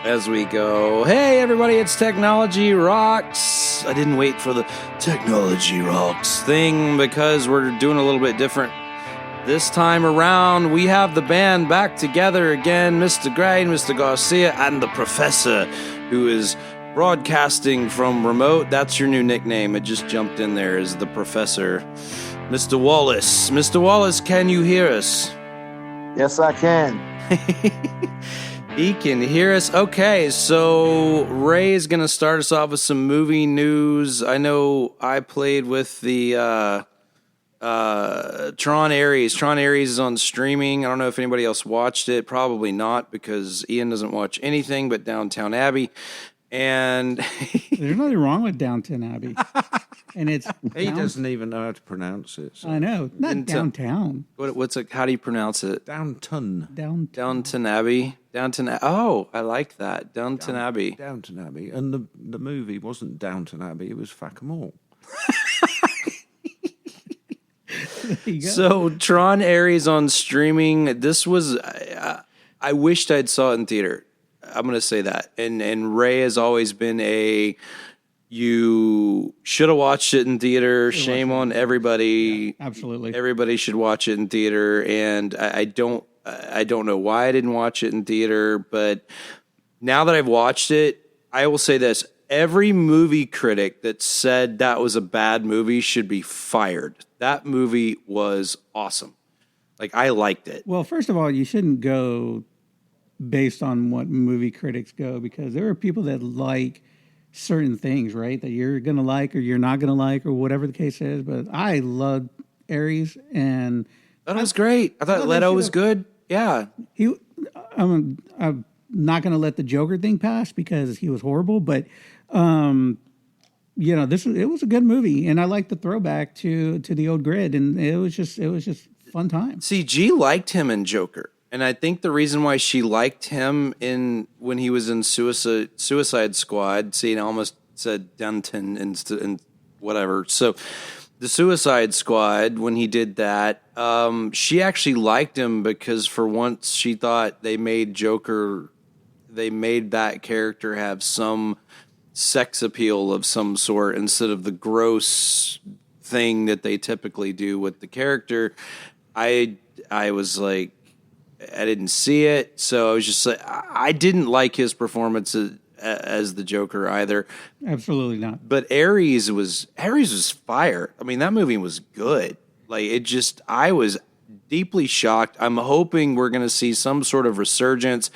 as we go. Hey, everybody, it's Technology Rocks. I didn't wait for the Technology Rocks thing because we're doing a little bit different this time around. We have the band back together again, Mr. Gray, Mr. Garcia, and the Professor, who is broadcasting from remote. That's your new nickname. It just jumped in there as the Professor. Mr. Wallace. Mr. Wallace, can you hear us? Yes, I can. He can hear us. Okay, so Ray is going to start us off with some movie news. I know I played with the Tron Aries. Tron Aries is on streaming. I don't know if anybody else watched it. Probably not, because Ian doesn't watch anything but Downton Abbey. And there's nothing wrong with Downton Abbey. And it's he doesn't even know how to pronounce it. So. I know, not downtown. What's it? How do you pronounce it? Downton. Downton Abbey. Oh, I like that. Downton Abbey. Downton Abbey. And the movie wasn't Downton Abbey, it was Fuck 'em All. So Tron Aries on streaming. This was I wished I'd saw it in theater. I'm going to say that. And Ray has always been you should have watched it in theater. Shame on everybody. Yeah, absolutely. Everybody should watch it in theater. And I don't know why I didn't watch it in theater, but now that I've watched it, I will say this. Every movie critic that said that was a bad movie should be fired. That movie was awesome. Like, I liked it. Well, first of all, you shouldn't go based on what movie critics go, because there are people that like certain things, right? That you're going to like or you're not going to like or whatever the case is. But I loved Aries, and that was great. I thought Leto was good. Yeah. I'm not going to let the Joker thing pass because he was horrible, but it was a good movie, and I liked the throwback to the old grid, and it was just fun time. See, G liked him in Joker, and I think the reason why she liked him when he was in Suicide Squad. See, I almost said Denton and whatever. So the Suicide Squad, when he did that, she actually liked him because for once she thought they made that character have some sex appeal of some sort instead of the gross thing that they typically do with the character. I was like, I didn't see it, so I was just like, I didn't like his performance as the Joker either. Absolutely not. But Aries was fire. I mean, that movie was good. Like, I was deeply shocked. I'm hoping we're going to see some sort of resurgence.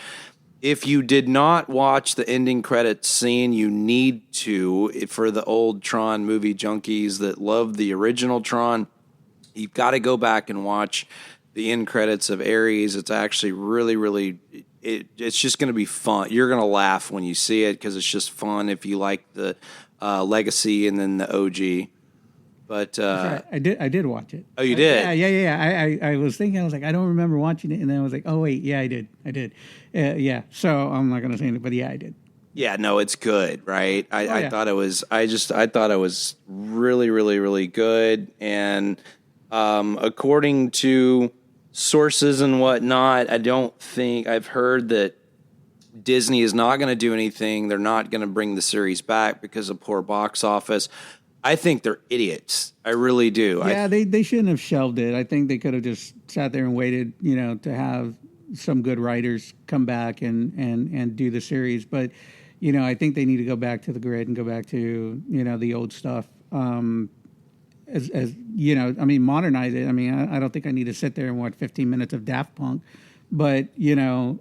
If you did not watch the ending credits scene, you need to. For the old Tron movie junkies that love the original Tron, you've got to go back and watch the end credits of Aries. It's actually really, really, it's just going to be fun. You're going to laugh when you see it because it's just fun if you like the Legacy and then the OG. But right. I did watch it. Oh, you did? Yeah. I was thinking, I was like, I don't remember watching it, and then I was like, oh wait, yeah, I did. Yeah. So I'm not going to say anything, but yeah, I did. Yeah, no, it's good, right? I thought it was. I thought it was really, really, really good. And according to sources and whatnot, I've heard that Disney is not going to do anything. They're not going to bring the series back because of poor box office. I think they're idiots. I really do. Yeah, they shouldn't have shelved it. I think they could have just sat there and waited, to have some good writers come back and do the series. But, I think they need to go back to the grid and go back to, the old stuff. Modernize it. I mean, I don't think I need to sit there and watch 15 minutes of Daft Punk. But, it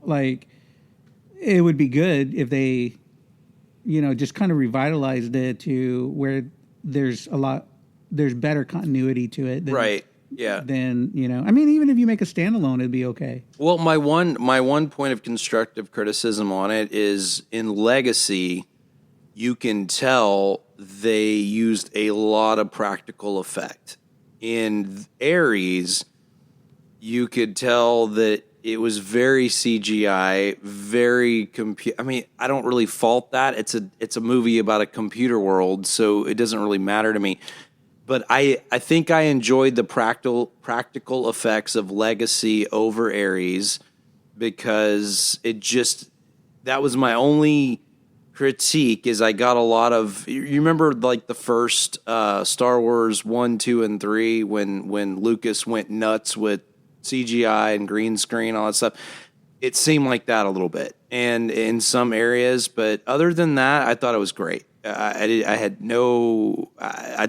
would be good if they, just kind of revitalized it to where there's better continuity to it. Right. Yeah. Then, even if you make a standalone, it'd be okay. Well, my one point of constructive criticism on it is in Legacy, you can tell they used a lot of practical effect. In Aries, you could tell that it was very CGI, very I don't really fault that. It's a movie about a computer world, so it doesn't really matter to me. But I think I enjoyed the practical effects of Legacy over Aries because That was my only critique. Is I got a lot of. You remember like the first Star Wars 1, 2, and 3 when Lucas went nuts with CGI and green screen, all that stuff. It seemed like that a little bit, and in some areas, but other than that, I thought it was great. I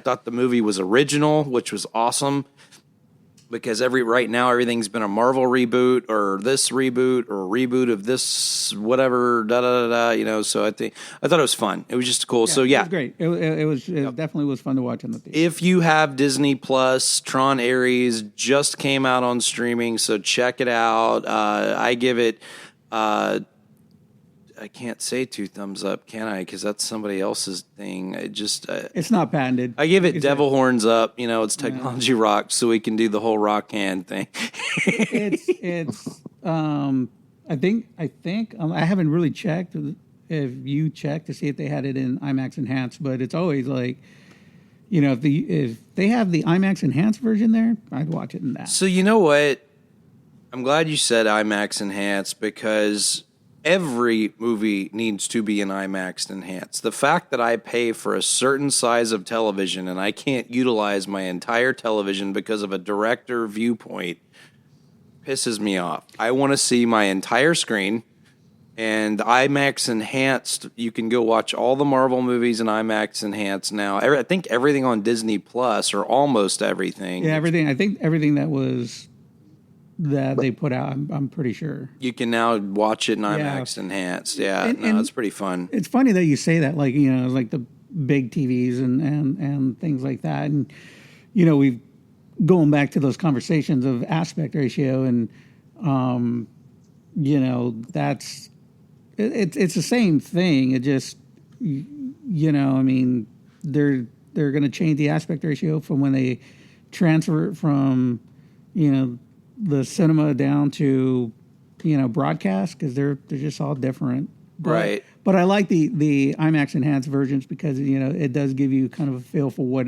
thought the movie was original, which was awesome, because right now everything's been a Marvel reboot or this reboot or reboot of this whatever So I thought it was fun. It was just cool. Yeah, so yeah, it was great. It definitely was fun to watch in the theater. if you have Disney Plus, Tron Aries just came out on streaming, so check it out. I give it. I can't say 2 thumbs up, can I? Because that's somebody else's thing. It's not patented. I give it devil horns up. It's technology rock, so we can do the whole rock hand thing. It's. I think. I haven't really checked. If you check to see if they had it in IMAX Enhanced, but it's always like, if they have the IMAX Enhanced version there, I'd watch it in that. So you know what? I'm glad you said IMAX Enhanced, because every movie needs to be in IMAX Enhanced. The fact that I pay for a certain size of television and I can't utilize my entire television because of a director viewpoint pisses me off. I want to see my entire screen, and IMAX Enhanced, you can go watch all the Marvel movies in IMAX Enhanced now. I think everything on Disney Plus, or almost everything. Yeah, everything. I think everything that they put out, I'm pretty sure. You can now watch it in IMAX Enhanced. Yeah, and it's pretty fun. It's funny that you say that, like, like the big TVs and things like that. And, we've going back to those conversations of aspect ratio, and, that's, it's the same thing. It just, I mean, they're going to change the aspect ratio from when they transfer it from, the cinema down to, broadcast, because they're just all different. Right. But I like the IMAX Enhanced versions because, it does give you kind of a feel for what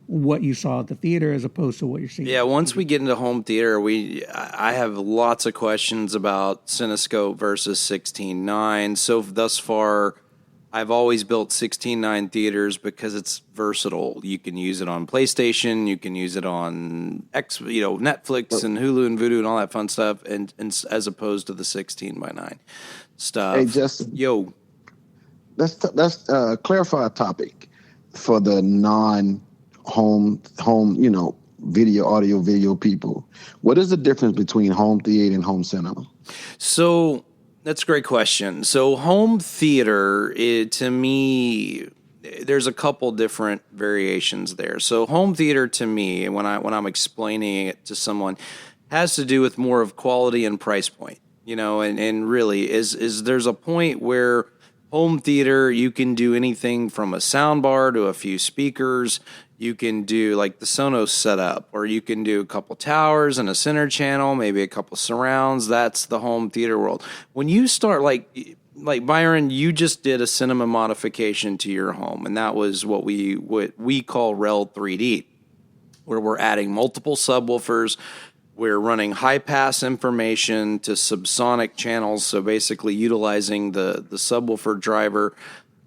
what you saw at the theater as opposed to what you're seeing. Yeah, once we get into home theater, I have lots of questions about Cinescope versus 16:9. So thus far, I've always built 16:9 theaters because it's versatile. You can use it on PlayStation, you can use it on Netflix and Hulu and Vudu and all that fun stuff, and as opposed to the 16:9 stuff. Hey, Justin. Yo, Let's clarify a topic for the non-home, video people. What is the difference between home theater and home cinema? So that's a great question. So home theater, to me, there's a couple different variations there. So home theater to me, when I'm explaining it to someone, has to do with more of quality and price point. And really is there's a point where home theater, you can do anything from a sound bar to a few speakers. You can do like the Sonos setup, or you can do a couple towers and a center channel, maybe a couple surrounds. That's the home theater world. When you start like Byron, you just did a cinema modification to your home, and that was what we call Rel 3D, where we're adding multiple subwoofers. We're running high-pass information to subsonic channels, so basically utilizing the subwoofer driver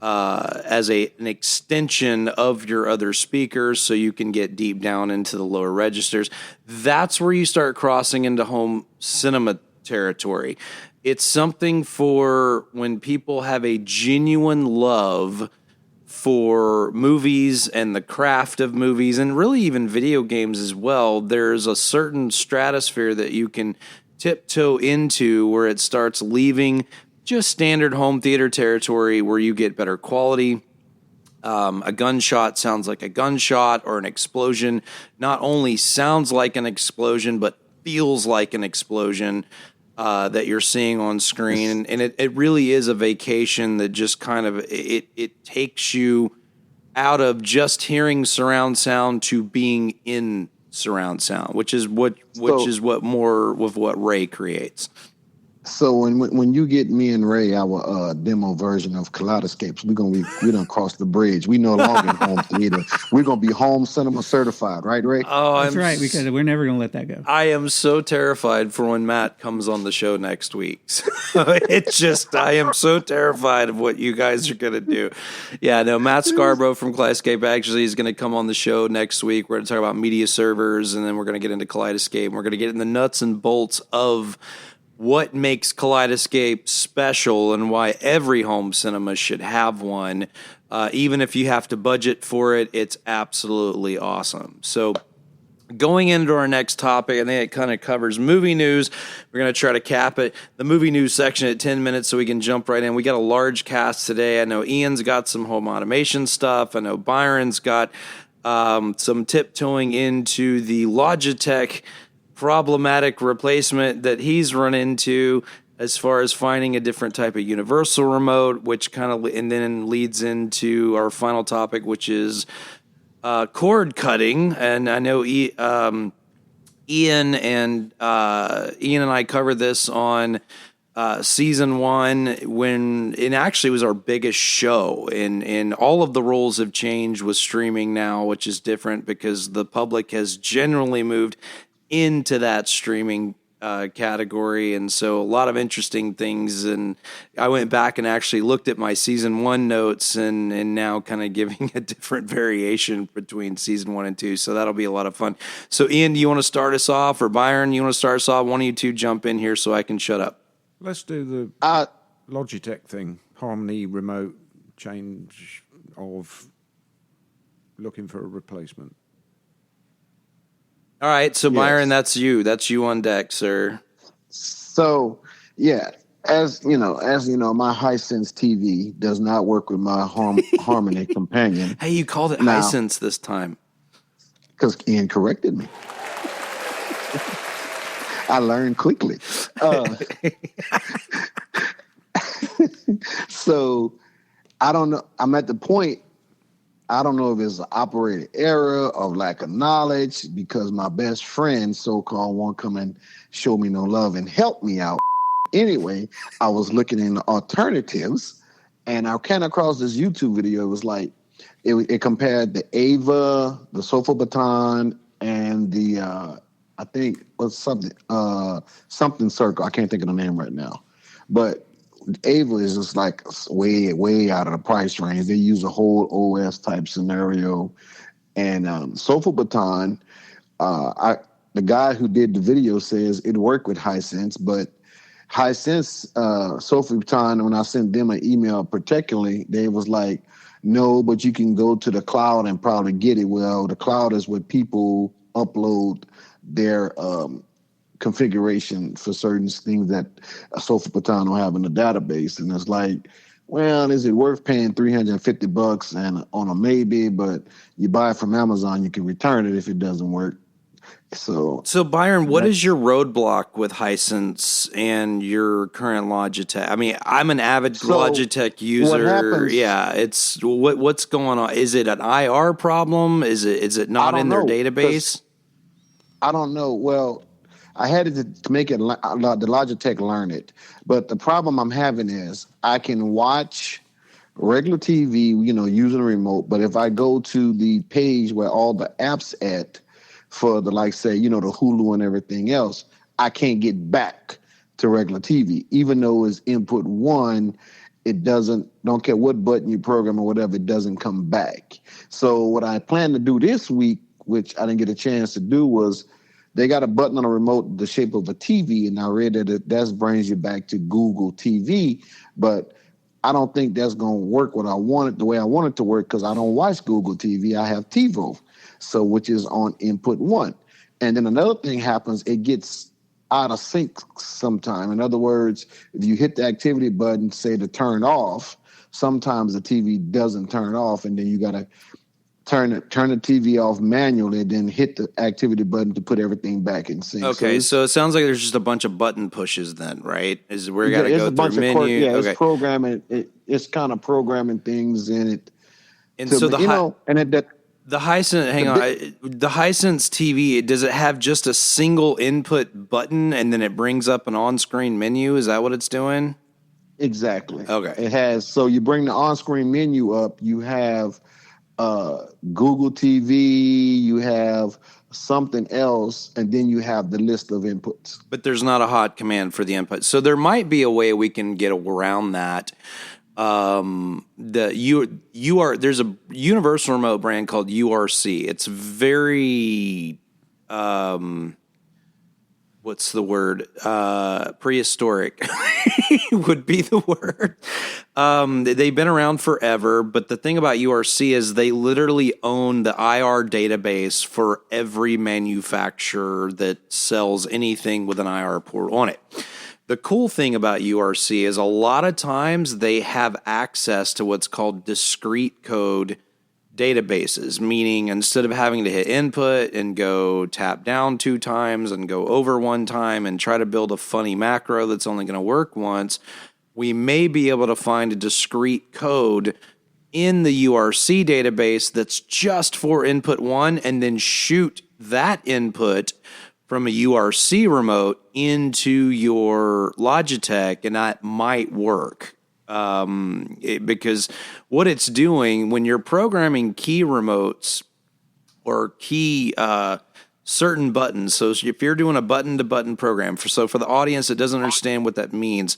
as an extension of your other speakers, so you can get deep down into the lower registers. That's where you start crossing into home cinema territory. It's something for when people have a genuine love for movies and the craft of movies, and really even video games as well. There's a certain stratosphere that you can tiptoe into where it starts leaving just standard home theater territory, where you get better quality. A gunshot sounds like a gunshot, or an explosion not only sounds like an explosion, but feels like an explosion that you're seeing on screen. And it really is a vacation that just kind of, it takes you out of just hearing surround sound to being in surround sound, which is what more with what Ray creates. So when you get me and Ray our demo version of Kaleidoscapes, we done crossed the bridge. We no longer in home theater. We're gonna be home cinema certified, right, Ray? Oh, That's right, because we're never going to let that go. I am so terrified for when Matt comes on the show next week. So it's just, I am so terrified of what you guys are going to do. Yeah, no, Matt Scarborough from Kaleidoscape actually is going to come on the show next week. We're going to talk about media servers, and then we're going to get into Kaleidoscape. And we're going to get in the nuts and bolts of what makes Kaleidoscape special and why every home cinema should have one. Even if you have to budget for it, it's absolutely awesome. So going into our next topic, I think it kind of covers movie news. We're going to try to cap it, the movie news section at 10 minutes so we can jump right in. We got a large cast today. I know Ian's got some home automation stuff. I know Byron's got some tiptoeing into the Logitech problematic replacement that he's run into as far as finding a different type of universal remote, which kind of, and then leads into our final topic, which is cord cutting. And I know Ian and I covered this on season 1 when it actually was our biggest show, and all of the rules have changed with streaming now, which is different because the public has generally moved into that streaming category. And so a lot of interesting things. And I went back and actually looked at my season 1 notes and now kind of giving a different variation between season 1 and 2. So that'll be a lot of fun. So Ian, do you want to start us off, or Byron, you want to start us off? One of you two jump in here so I can shut up. Let's do the Logitech thing. Harmony remote change of looking for a replacement. All right, so Yes. Byron, that's you. That's you on deck, sir. So yeah, as you know, my Hisense TV does not work with my Harmony companion Hey, you called it Now- Hisense this time. because Ian corrected me. I learned quickly. So I don't know. I'm at the point. I don't know if it's an operator error or lack of knowledge, because my best friend, so-called, won't come and show me no love and help me out. Anyway, I was looking into alternatives, and I came across this YouTube video. It was like, it compared the Ava, the Sofa Baton, and the, I think, what's something Circle. I can't think of the name right now. But Ava is just like way out of the price range. They use a whole OS type scenario, and Sofa Baton. The guy who did the video says it worked with Hisense, but Hisense Sofa Baton. When I sent them an email, particularly, they was like, "No, but you can go to the cloud and probably get it." Well, the cloud is where people upload their configuration for certain things that a Sofa Baton will have in the database. And it's like, well, is it worth paying $350 and on a maybe, but you buy it from Amazon, you can return it if it doesn't work. So Byron, what is your roadblock with Hisense and your current Logitech? I mean, I'm an avid Logitech user. happens- Yeah, it's what's going on? Is it an IR problem? Is it not in their database? I don't know. Well, I had it to make it the Logitech learn it, but the problem I'm having is I can watch regular TV, using a remote. But if I go to the page where all the apps at for the, like, say, the Hulu and everything else, I can't get back to regular TV, even though it's input 1. It don't care what button you program or whatever, it doesn't come back. So what I plan to do this week, which I didn't get a chance to do, was they got a button on a remote the shape of a TV, and I read that brings you back to Google TV, but I don't think that's going to work the way I want it to work, because I don't watch Google TV. I have TiVo, which is on input 1. And then another thing happens, it gets out of sync sometime. In other words, if you hit the activity button, say to turn off, sometimes the TV doesn't turn off, and then you got to turn the TV off manually, then hit the activity button to put everything back in sync. Okay, so it sounds like there's just a bunch of button pushes then, right? Is where you got to go through menu. It's programming. It's kind of programming things in it. And so The Hisense, hang on. The Hisense TV, does it have just a single input button and then it brings up an on-screen menu? Is that what it's doing? Exactly. Okay. It has, so you bring the on-screen menu up, you have Google TV, you have something else, and then you have the list of inputs. But there's not a hot command for the input. So there might be a way we can get around that. There's a universal remote brand called URC. It's very, what's the word? Prehistoric would be the word. They've been around forever, but the thing about URC is they literally own the IR database for every manufacturer that sells anything with an IR port on it. The cool thing about URC is a lot of times they have access to what's called discrete code databases, meaning instead of having to hit input and go tap down 2 times and go over 1 time and try to build a funny macro that's only going to work once, we may be able to find a discrete code in the URC database that's just for input 1 and then shoot that input from a URC remote into your Logitech, and that might work. Because what it's doing when you're programming key remotes or key certain buttons, so if you're doing a button-to-button program, so for the audience that doesn't understand what that means,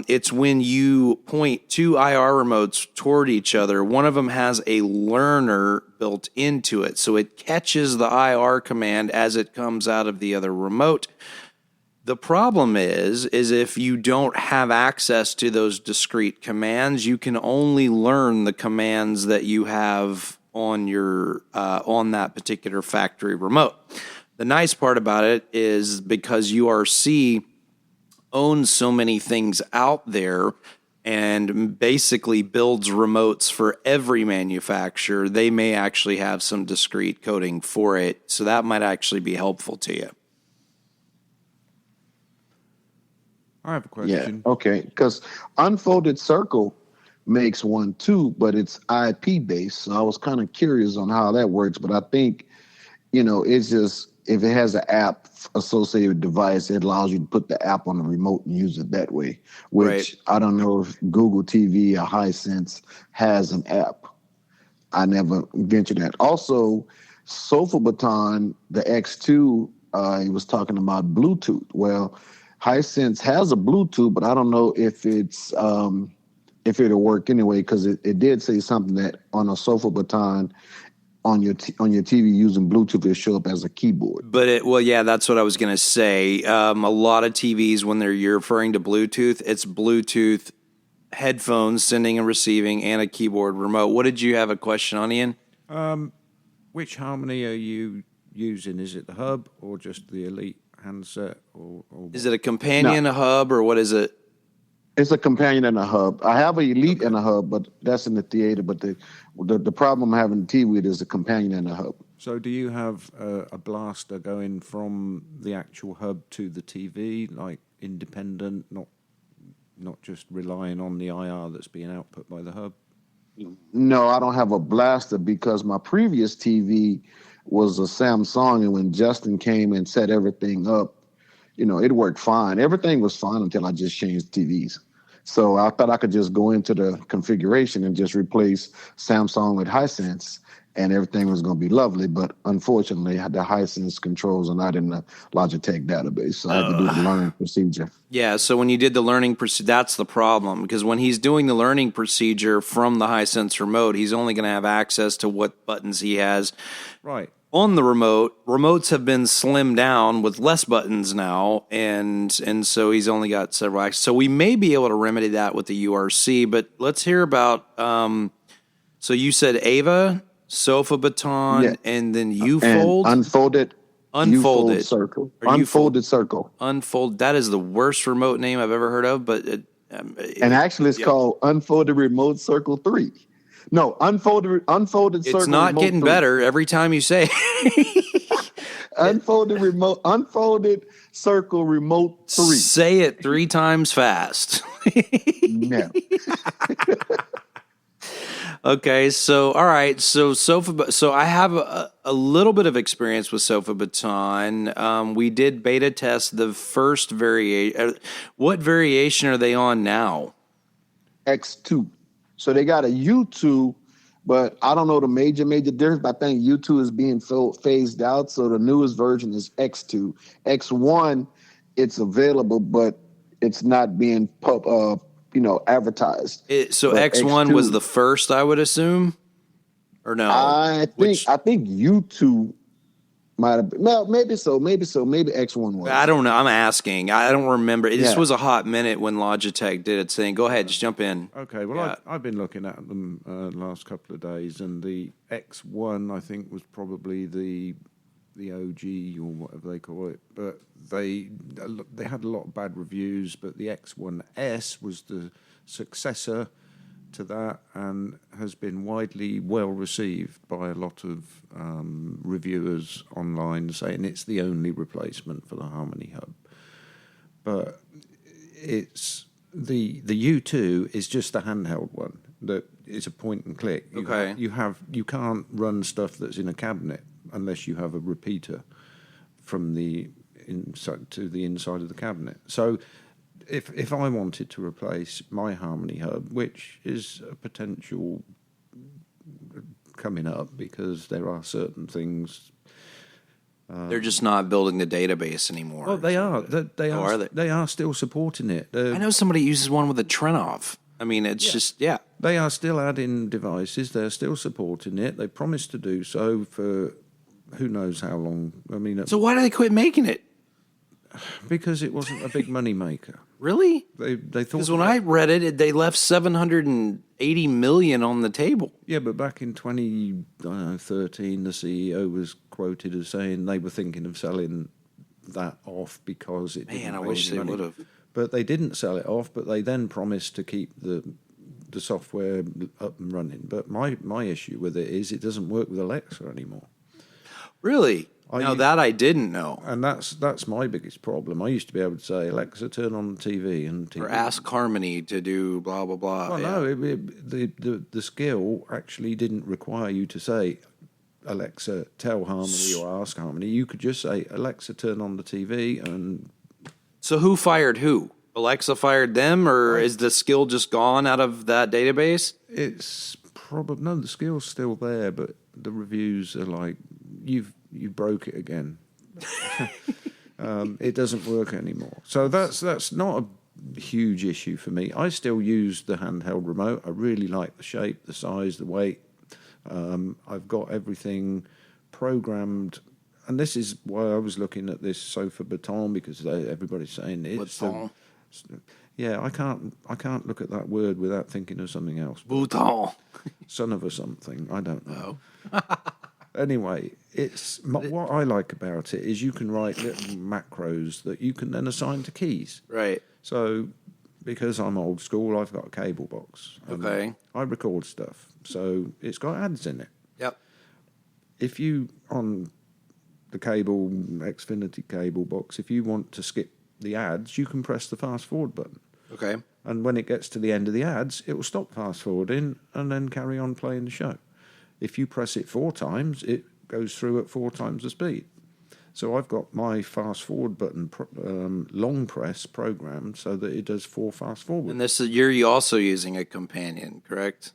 it's when you point 2 IR remotes toward each other, one of them has a learner built into it. So it catches the IR command as it comes out of the other remote. The problem is if you don't have access to those discrete commands, you can only learn the commands that you have on your on that particular factory remote. The nice part about it is because URC owns so many things out there and basically builds remotes for every manufacturer, they may actually have some discrete coding for it. So that might actually be helpful to you. I have a question. Yeah, okay. Because Unfolded Circle makes one too, but it's IP based. So I was kind of curious on how that works. But I think, it's just, if it has an app associated with device, it allows you to put the app on the remote and use it that way, which Right. I don't know if Google TV or Hisense has an app. I never ventured that. Also, Sofa Baton, the X2, he was talking about Bluetooth. Well, Hisense has a Bluetooth, but I don't know if it's if it'll work anyway, because it did say something that on a Sofa Baton on your TV using Bluetooth, it'll show up as a keyboard. But that's what I was going to say. A lot of TVs, when you're referring to Bluetooth, it's Bluetooth headphones sending and receiving and a keyboard remote. What did you have a question on, Ian? Which Harmony are you using? Is it the hub or just the Elite handset? Or Is it a companion, a hub, or what is it? It's a companion and a hub. I have an Elite and a hub, but that's in the theater. But the problem I'm having the TV with is a companion and a hub. So do you have a blaster going from the actual hub to the TV, like independent, not just relying on the IR that's being output by the hub? No, I don't have a blaster because my previous TV was a Samsung, and when Justin came and set everything up, it worked fine. Everything was fine until I just changed TVs. So I thought I could just go into the configuration and just replace Samsung with Hisense, and everything was going to be lovely. But unfortunately, the Hisense controls are not in the Logitech database, so I had to do the learning procedure. Yeah, so when you did the learning procedure, that's the problem, because when he's doing the learning procedure from the Hisense remote, he's only going to have access to what buttons he has. Right. On the remote, remotes have been slimmed down with less buttons now, and so he's only got several access. So we may be able to remedy that with the URC, but let's hear about, so you said Ava, Sofa Baton, and then U-Fold? And Unfolded Circle. Unfolded Circle. Unfold, that is the worst remote name I've ever heard of, but... and actually it's called Unfolded Remote Circle 3. No, Unfolded Circle. It's not remote getting 3. better every time you say it. Unfolded Circle Remote 3. Say it 3 times fast. Yeah. Okay, so all right, so I have a little bit of experience with Sofa Baton. We did beta test the first variation. What variation are they on now? X2. So they got a U2, but I don't know the major difference. But I think U2 is being phased out. So the newest version is X2. X1, it's available, but it's not being advertised. So But X1 was X2, the first, I would assume, or no? I Which think U2 might have been. Well, maybe so. Maybe X1 was. I don't know. I'm asking. I don't remember. This Yeah. was a hot minute when Logitech did its thing. Go ahead, just jump in. Okay, well, Yeah. I've been looking at them the last couple of days, and the X1 I think was probably the OG or whatever they call it, but they had a lot of bad reviews. But the X1S was the successor to that and has been widely well received by a lot of reviewers online, saying it's the only replacement for the Harmony Hub. But it's the U2 is just a handheld one that is a point and click. Okay. You can't run stuff that's in a cabinet unless you have a repeater from the inside to the inside of the cabinet. So if I wanted to replace my Harmony Hub, which is a potential coming up because there are certain things. They're just not building the database anymore. Well, they are. are they? They are still supporting it. I know somebody uses one with a Trenov. I mean, it's just, yeah. They are still adding devices. They're still supporting it. They promised to do so for who knows how long. I mean, So why did they quit making it? because it wasn't a big money maker. Really? They thought Because when I read it, they left $780 million on the table. yeah, but back in 2013, the CEO was quoted as saying they were thinking of selling that off because it didn't Man, I make wish any they money. would have. But they didn't sell it off. But they then promised to keep the software up and running. But my issue with it is it doesn't work with Alexa anymore. Really? Now you- that I didn't know. And that's my biggest problem. I used to be able to say, Alexa, turn on the TV, and TV. Or ask Harmony to do blah, blah, blah. Well, Yeah. no, the skill actually didn't require you to say, Alexa, tell Harmony or ask Harmony. You could just say, Alexa, turn on the TV, and So who fired who? Alexa fired them, or is the skill just gone out of that database? it's probably no. The skill's still there, but the reviews are like, you broke it again. It doesn't work anymore. So that's not a huge issue for me. I still use the handheld remote. I really like the shape, the size, the weight. I've got everything programmed, and this is why I was looking at this Sofa Baton, because everybody's saying it's Baton. yeah. I can't look at that word without thinking of something else. Bouton. Son of a something. I don't know. Anyway, what I like about it is you can write little macros that you can then assign to keys. Right. So, because I'm old school, I've got a cable box. Okay. I record stuff, so it's got ads in it. Yep. If you, on the cable, Xfinity cable box, if you want to skip the ads, you can press the fast forward button. Okay. And when it gets to the end of the ads, it will stop fast forwarding and then carry on playing the show. If you press it 4 times, it goes through at 4 times the speed. So I've got my fast forward button long press programmed so that it does 4 fast forward. And this is you're also using a companion, correct?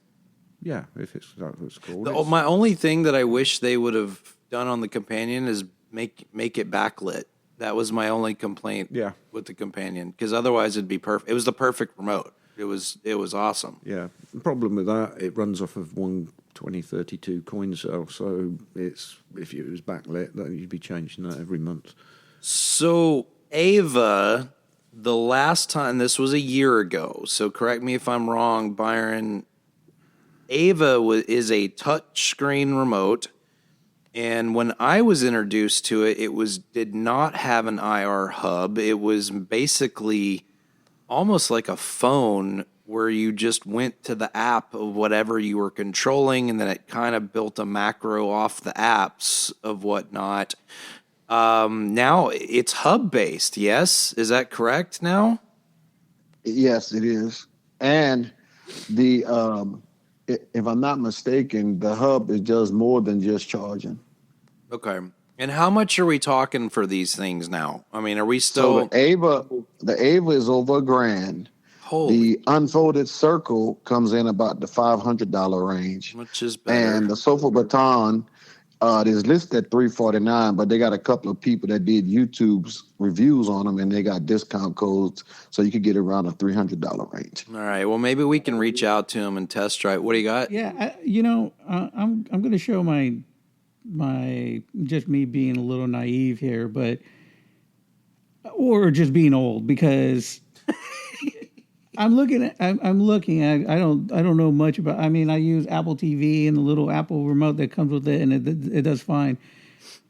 Yeah, if it's that's what it's called. My only thing that I wish they would have done on the companion is make it backlit. That was my only complaint Yeah. with the companion, because otherwise it'd be perfect. It was the perfect remote. It was awesome. Yeah, the problem with that, it runs off of one 2032 coin cell, so it's if it was backlit, then you'd be changing that every month. So Ava, the last time, this was a year ago, so correct me if I'm wrong, Byron. Ava is a touchscreen remote, and when I was introduced to it, did not have an IR hub. It was basically almost like a phone where you just went to the app of whatever you were controlling, and then it kind of built a macro off the apps of whatnot. Now it's hub based. Yes, is that correct? Now, Yes, it is. And the if I'm not mistaken, the hub is just more than just charging. Okay. And how much are we talking for these things now? I mean, are we So still the Ava is over $1,000. holy, The unfolded circle comes in about the $500 range, which is better? and the sofa baton is listed at $349, but they got a couple of people that did YouTube's reviews on them, and they got discount codes, so you could get around a $300 range. All right. Well, maybe we can reach out to him and test drive. What do you got? Yeah, I'm going to show my just me being a little naive here, but or just being old, because I'm looking at I don't know much about. I mean, I use Apple TV and the little Apple remote that comes with it, and it does fine.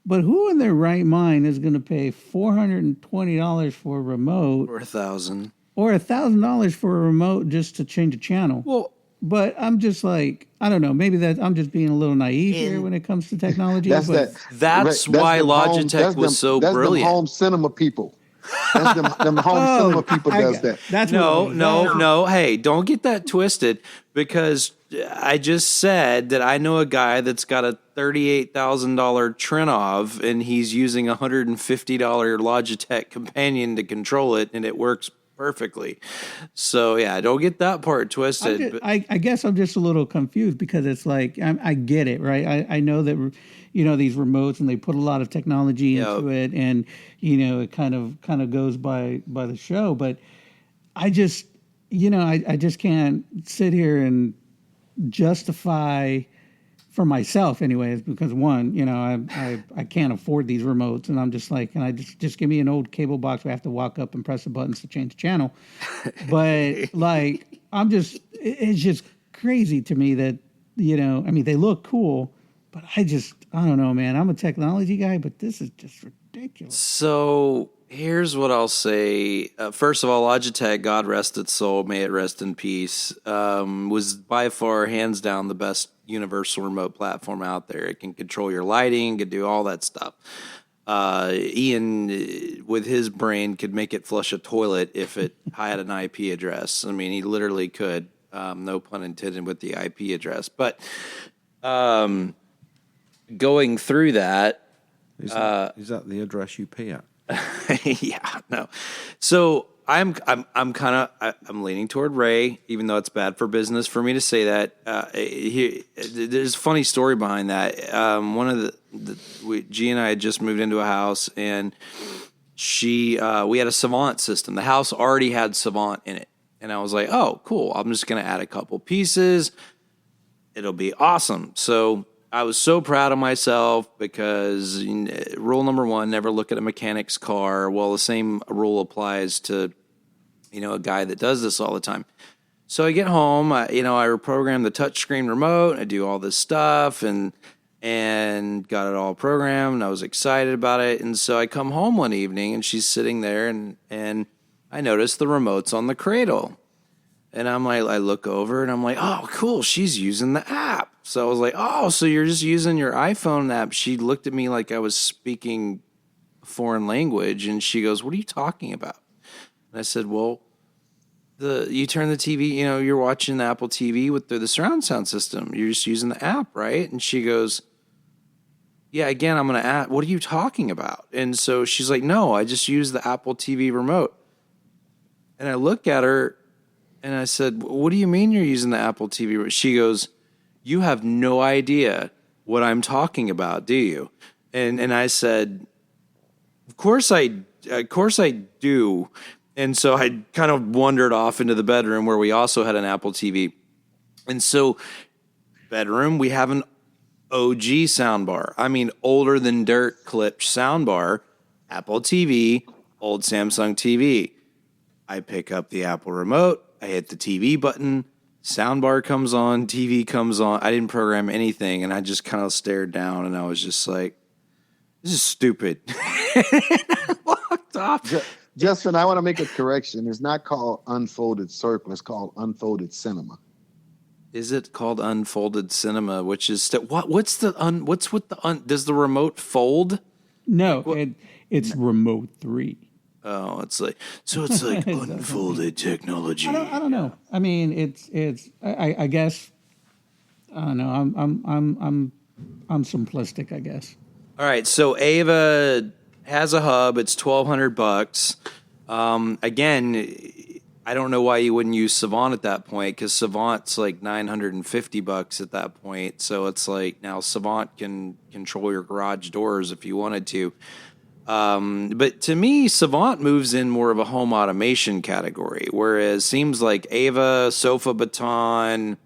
But who in their right mind is going to pay $420 for a remote, Or 1,000? or $1,000 for a remote just to change a channel? Well, But I'm just like, I don't know. Maybe that I'm just being a little naive here when it comes to technology. That's but that's why Logitech was so brilliant. Them home cinema people. That's them home cinema people does that. That's No. Hey, don't get that twisted, because I just said that I know a guy that's got a $38,000 Trinov, and he's using a $150 Logitech Companion to control it, and it works perfectly. So yeah, don't get that part twisted. I guess I'm just a little confused, because it's like I get it, right? I know that these remotes, and they put a lot of technology into it, and it kind of goes by the show. But I just I just can't sit here and justify for myself, anyways, because one, I can't afford these remotes, and I'm just like, can I just give me an old cable box where I have to walk up and press the buttons to change the channel? But like, it's just crazy to me that, I mean, they look cool, but I don't know, man. I'm a technology guy, but this is just ridiculous. So here's what I'll say. First of all, Logitech, God rest its soul, may it rest in peace, was by far, hands down, the best universal remote platform out there. It can control your lighting, can do all that stuff. Ian, with his brain, could make it flush a toilet if it had an IP address. I mean, he literally could. No pun intended with the IP address. But going through that, is that the address you pee at? yeah, no. So I'm leaning toward Ray, even though it's bad for business for me to say that. There's a funny story behind that. One of G and I had just moved into a house, and we had a Savant system. The house already had Savant in it, and I was like, oh, cool. I'm just gonna add a couple pieces. It'll be awesome. So I was so proud of myself, because rule number one, never look at a mechanic's car. Well, the same rule applies to, a guy that does this all the time. So I get home, I reprogram the touchscreen remote, I do all this stuff, and got it all programmed, and I was excited about it. And so I come home one evening, and she's sitting there, and I notice the remote's on the cradle. And I'm like, I look over, and I'm like, oh, cool, she's using the app. So I was like, oh, so you're just using your iPhone app. She looked at me like I was speaking a foreign language, and she goes, what are you talking about? And I said, well, you turn the TV, you're watching the Apple TV through the surround sound system. You're just using the app, right? And she goes, yeah, again, I'm going to ask, what are you talking about? And so she's like, no, I just use the Apple TV remote. And I look at her, and I said, what do you mean you're using the Apple TV remote? She goes, you have no idea what I'm talking about, do you? And I said, of course I do. And so I kind of wandered off into the bedroom, where we also had an Apple TV. And so bedroom, we have an OG soundbar. I mean, older than dirt clipped soundbar, Apple TV, old Samsung TV. I pick up the Apple remote, I hit the TV button, soundbar comes on, TV comes on. I didn't program anything, and I just kind of stared down, and I was just like, this is stupid. I walked off. Justin, I want to make a correction. It's not called Unfolded Circle. It's called Unfolded Cinema. Is it called Unfolded Cinema? Which is what's with the does the remote fold? No, it's Remote 3. Oh, it's like unfolded technology. I don't know. I mean, it's I guess I don't know. I'm simplistic, I guess. All right, so Ava has a hub. It's $1,200. Again, I don't know why you wouldn't use Savant at that point, because Savant's like $950 at that point. So it's like now Savant can control your garage doors if you wanted to. But to me, Savant moves in more of a home automation category, whereas seems like Ava, Sofa Baton,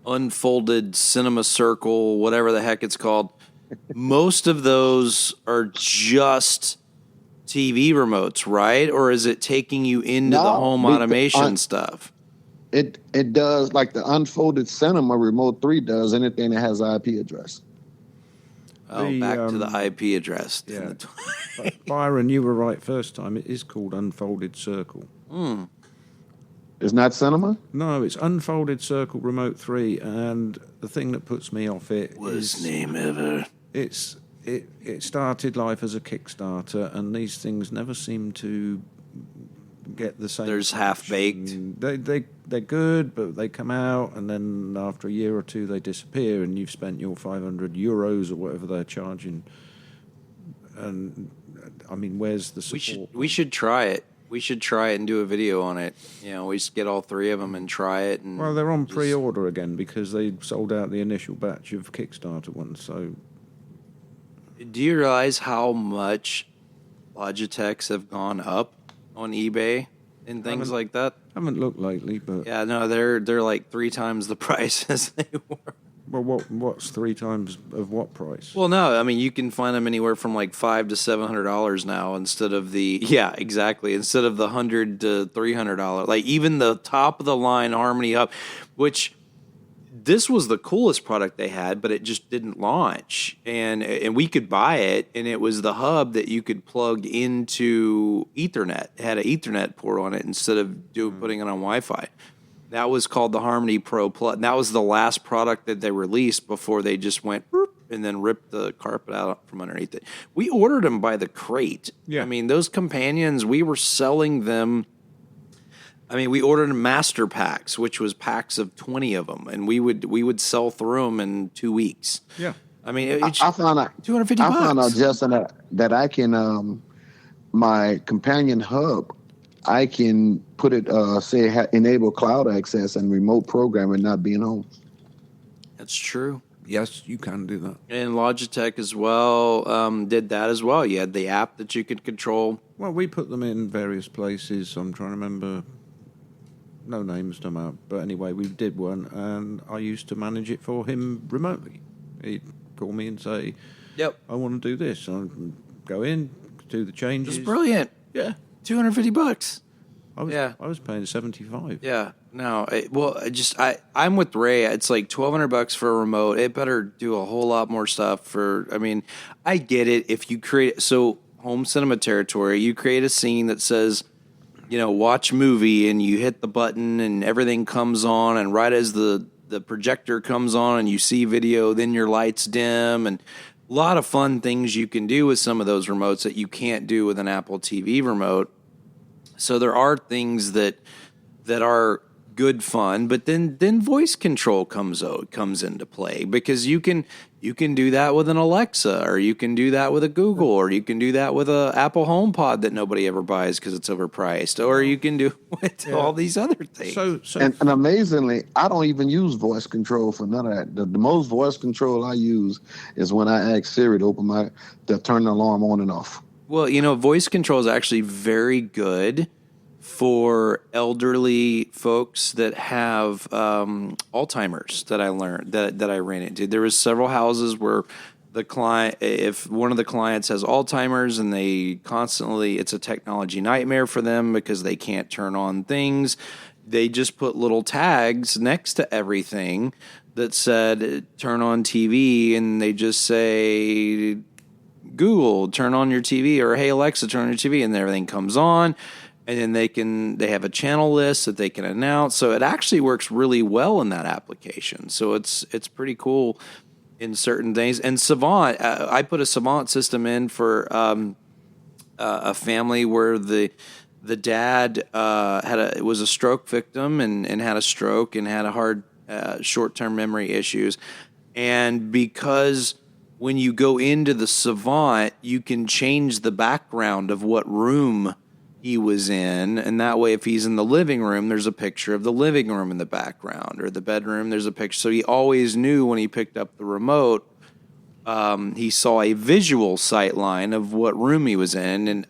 Unfolded Cinema Circle, whatever the heck it's called, most of those are just TV remotes, right? Or is it taking you into the home automation stuff? It does, like the Unfolded Cinema Remote 3 does anything that has an IP address. Oh, back to the IP address. Yeah. Byron, you were right first time. It is called Unfolded Circle. It's not cinema? No, it's Unfolded Circle Remote 3, and the thing that puts me off it Worst name ever. It started life as a Kickstarter, and these things never seem to get the same. There's half-baked. They're good, but they come out, and then after a year or two they disappear, and you've spent your €500 or whatever they're charging. And I mean, where's the support? We should try it. We should try it and do a video on it. You know, we just get all three of them and try it. And well, they're on pre-order again because they sold out the initial batch of Kickstarter ones. So, do you realize how much Logitechs have gone up on eBay and things like that? I haven't looked lately, but yeah, no, they're like 3 times the price as they were. Well, what's 3 times of what price? Well, no, I mean you can find them anywhere from like $500 to $700 now instead of the instead of the $100 to $300. Like even the top of the line Harmony Hub, which this was the coolest product they had, but it just didn't launch, and we could buy it, and it was the hub that you could plug into Ethernet. It had an Ethernet port on it instead of putting it on Wi-Fi. That was called the Harmony Pro Plus. That was the last product that they released before they just went and then ripped the carpet out from underneath it. We ordered them by the crate. Yeah. I mean, those companions, we were selling them. I mean, we ordered master packs, which was packs of 20 of them, and we would sell through them in 2 weeks. Yeah. I mean, I found out $250. I found out, Justin, that I can my companion hub, I can put it enable cloud access and remote program and not being home. That's true. Yes, you can do that. And Logitech as well did that as well. You had the app that you could control. Well, we put them in various places. I'm trying to remember. No names come out. But anyway, we did one, and I used to manage it for him remotely. He'd call me and say, Yep. I want to do this. I'd go in, do the changes. It's brilliant. Yeah. $250. I was paying $75. Yeah. No. I'm with Ray. It's like $1,200 for a remote. It better do a whole lot more stuff for. I mean, I get it. If you create home cinema territory, you create a scene that says, watch movie, and you hit the button, and everything comes on, and right as the projector comes on, and you see video, then your lights dim, and a lot of fun things you can do with some of those remotes that you can't do with an Apple TV remote. So there are things that are good fun, but then voice control comes into play, because you can do that with an Alexa, or you can do that with a Google, or you can do that with a Apple HomePod that nobody ever buys because it's overpriced, or you can do with all these other things. And amazingly, I don't even use voice control for none of that. The most voice control I use is when I ask Siri to turn the alarm on and off. Well, voice control is actually very good for elderly folks that have Alzheimer's. That I learned that I ran into. There was several houses where the client, if one of the clients has Alzheimer's, and it's a technology nightmare for them because they can't turn on things. They just put little tags next to everything that said "turn on TV," and they just say, Google, turn on your TV, or hey Alexa, turn on your TV, and everything comes on, and then they have a channel list that they can announce. So it actually works really well in that application. So it's pretty cool in certain things. And Savant, I put a Savant system in for a family where the dad was a stroke victim and had a stroke and had a hard short-term memory issues. And because when you go into the Savant, you can change the background of what room he was in, and that way if he's in the living room, there's a picture of the living room in the background, or the bedroom, there's a picture. So he always knew when he picked up the remote, he saw a visual sight line of what room he was in. And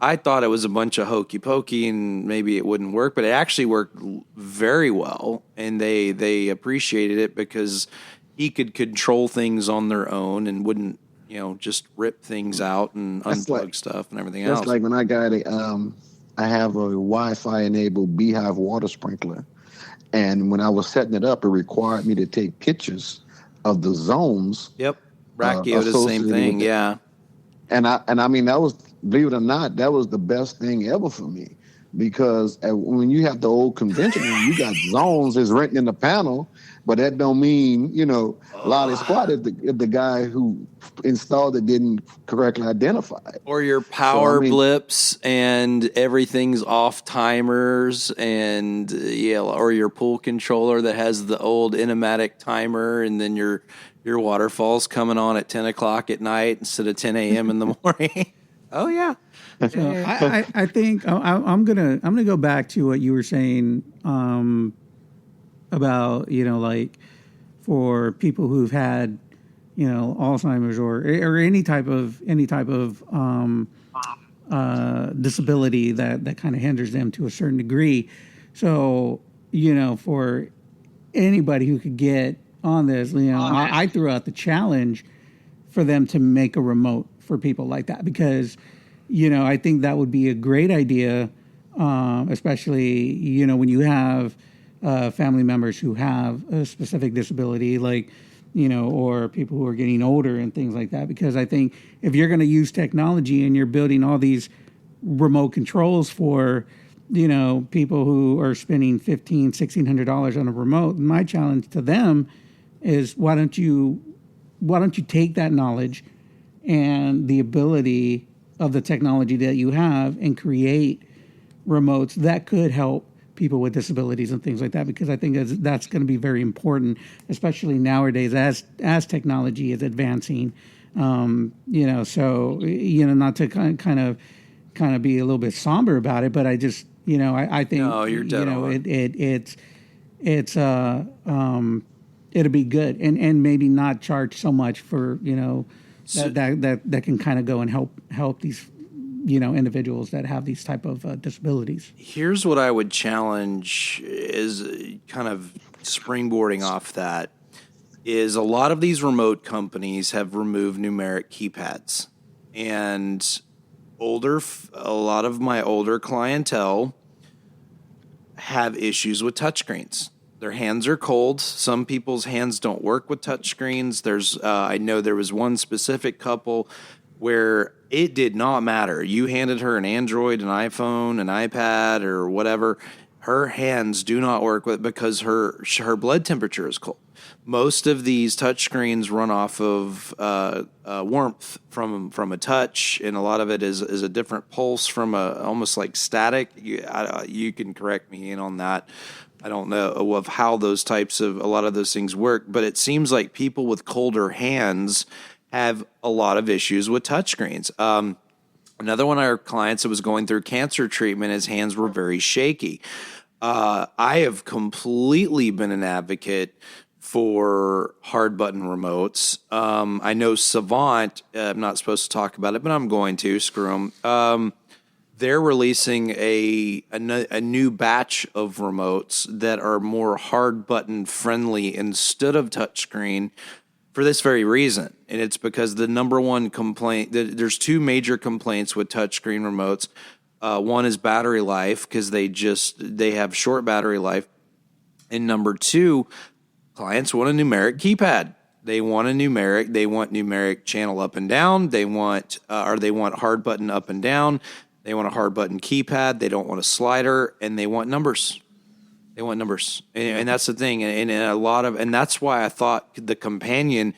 I thought it was a bunch of hokey pokey and maybe it wouldn't work, but it actually worked very well, and they appreciated it because he could control things on their own and wouldn't, just rip things out and unplug stuff and everything else. That's like when I got I have a Wi-Fi enabled Beehive water sprinkler, and when I was setting it up, it required me to take pictures of the zones. Yep, Brachio does the same thing. Yeah, and I mean, that was, believe it or not, that was the best thing ever for me, because when you have the old conventional, you got zones is written in the panel. But that don't mean, Lolly Squad if the guy who installed it didn't correctly identify it. Or your power blips and everything's off timers, and or your pool controller that has the old Imax timer, and then your waterfall's coming on at 10 o'clock at night instead of 10 a.m. in the morning. Oh yeah. So I think I'm gonna go back to what you were saying. About like for people who've had Alzheimer's or any type of disability that kind of hinders them to a certain degree. So for anybody who could get on this, I threw out the challenge for them to make a remote for people like that, because I think that would be a great idea, especially when you have family members who have a specific disability, like, or people who are getting older and things like that. Because I think if you're going to use technology and you're building all these remote controls for, people who are spending $1,500, $1,600 on a remote, my challenge to them is why don't you take that knowledge and the ability of the technology that you have and create remotes that could help people with disabilities and things like that, because I think that's going to be very important, especially nowadays as technology is advancing. So not to kind of be a little bit somber about it, but I just I think you're dead on. It'll be good, and maybe not charge so much for that can kind of go and help these individuals that have these type of disabilities. Here's what I would challenge is kind of springboarding off that is a lot of these remote companies have removed numeric keypads, and a lot of my older clientele have issues with touchscreens. Their hands are cold. Some people's hands don't work with touchscreens. I know there was one specific couple where it did not matter. You handed her an Android, an iPhone, an iPad, or whatever. Her hands do not work with it because her blood temperature is cold. Most of these touchscreens run off of warmth from a touch, and a lot of it is a different pulse from almost like static. You can correct me in on that. I don't know of how a lot of those things work, but it seems like people with colder hands have a lot of issues with touchscreens. Another one of our clients that was going through cancer treatment, his hands were very shaky. I have completely been an advocate for hard button remotes. I know Savant, I'm not supposed to talk about it, but I'm going to, screw them. They're releasing a new batch of remotes that are more hard button friendly instead of touchscreen, for this very reason. And it's because the number one complaint, there's two major complaints with touchscreen remotes. One is battery life, because they have short battery life. And number two, clients want a numeric keypad. They want numeric channel up and down. They want hard button up and down. They want a hard button keypad. They don't want a slider, and they want numbers. And that's the thing. And that's why I thought the Companion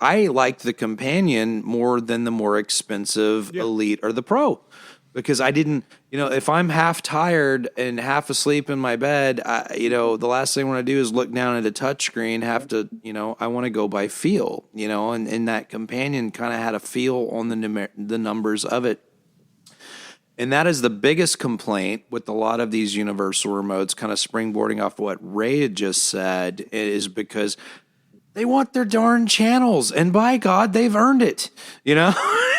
I liked the Companion more than the more expensive Elite or the Pro. because I didn't, if I'm half tired and half asleep in my bed, the last thing I want to do is look down at a touchscreen, I want to go by feel, and that companion kind of had a feel on the numbers of it. And that is the biggest complaint with a lot of these universal remotes, kind of springboarding off what Ray had just said, is because they want their darn channels, and by God, they've earned it,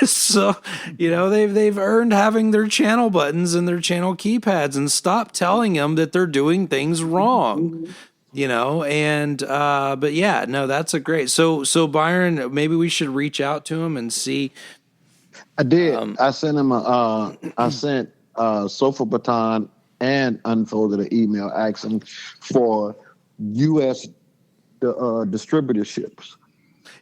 So, they've earned having their channel buttons and their channel keypads, and stop telling them that they're doing things wrong, but yeah, no, that's a great. So Byron, maybe we should reach out to him and see. I did. I sent him I sent Sofa Baton and Unfolded an email asking for U.S. distributorships.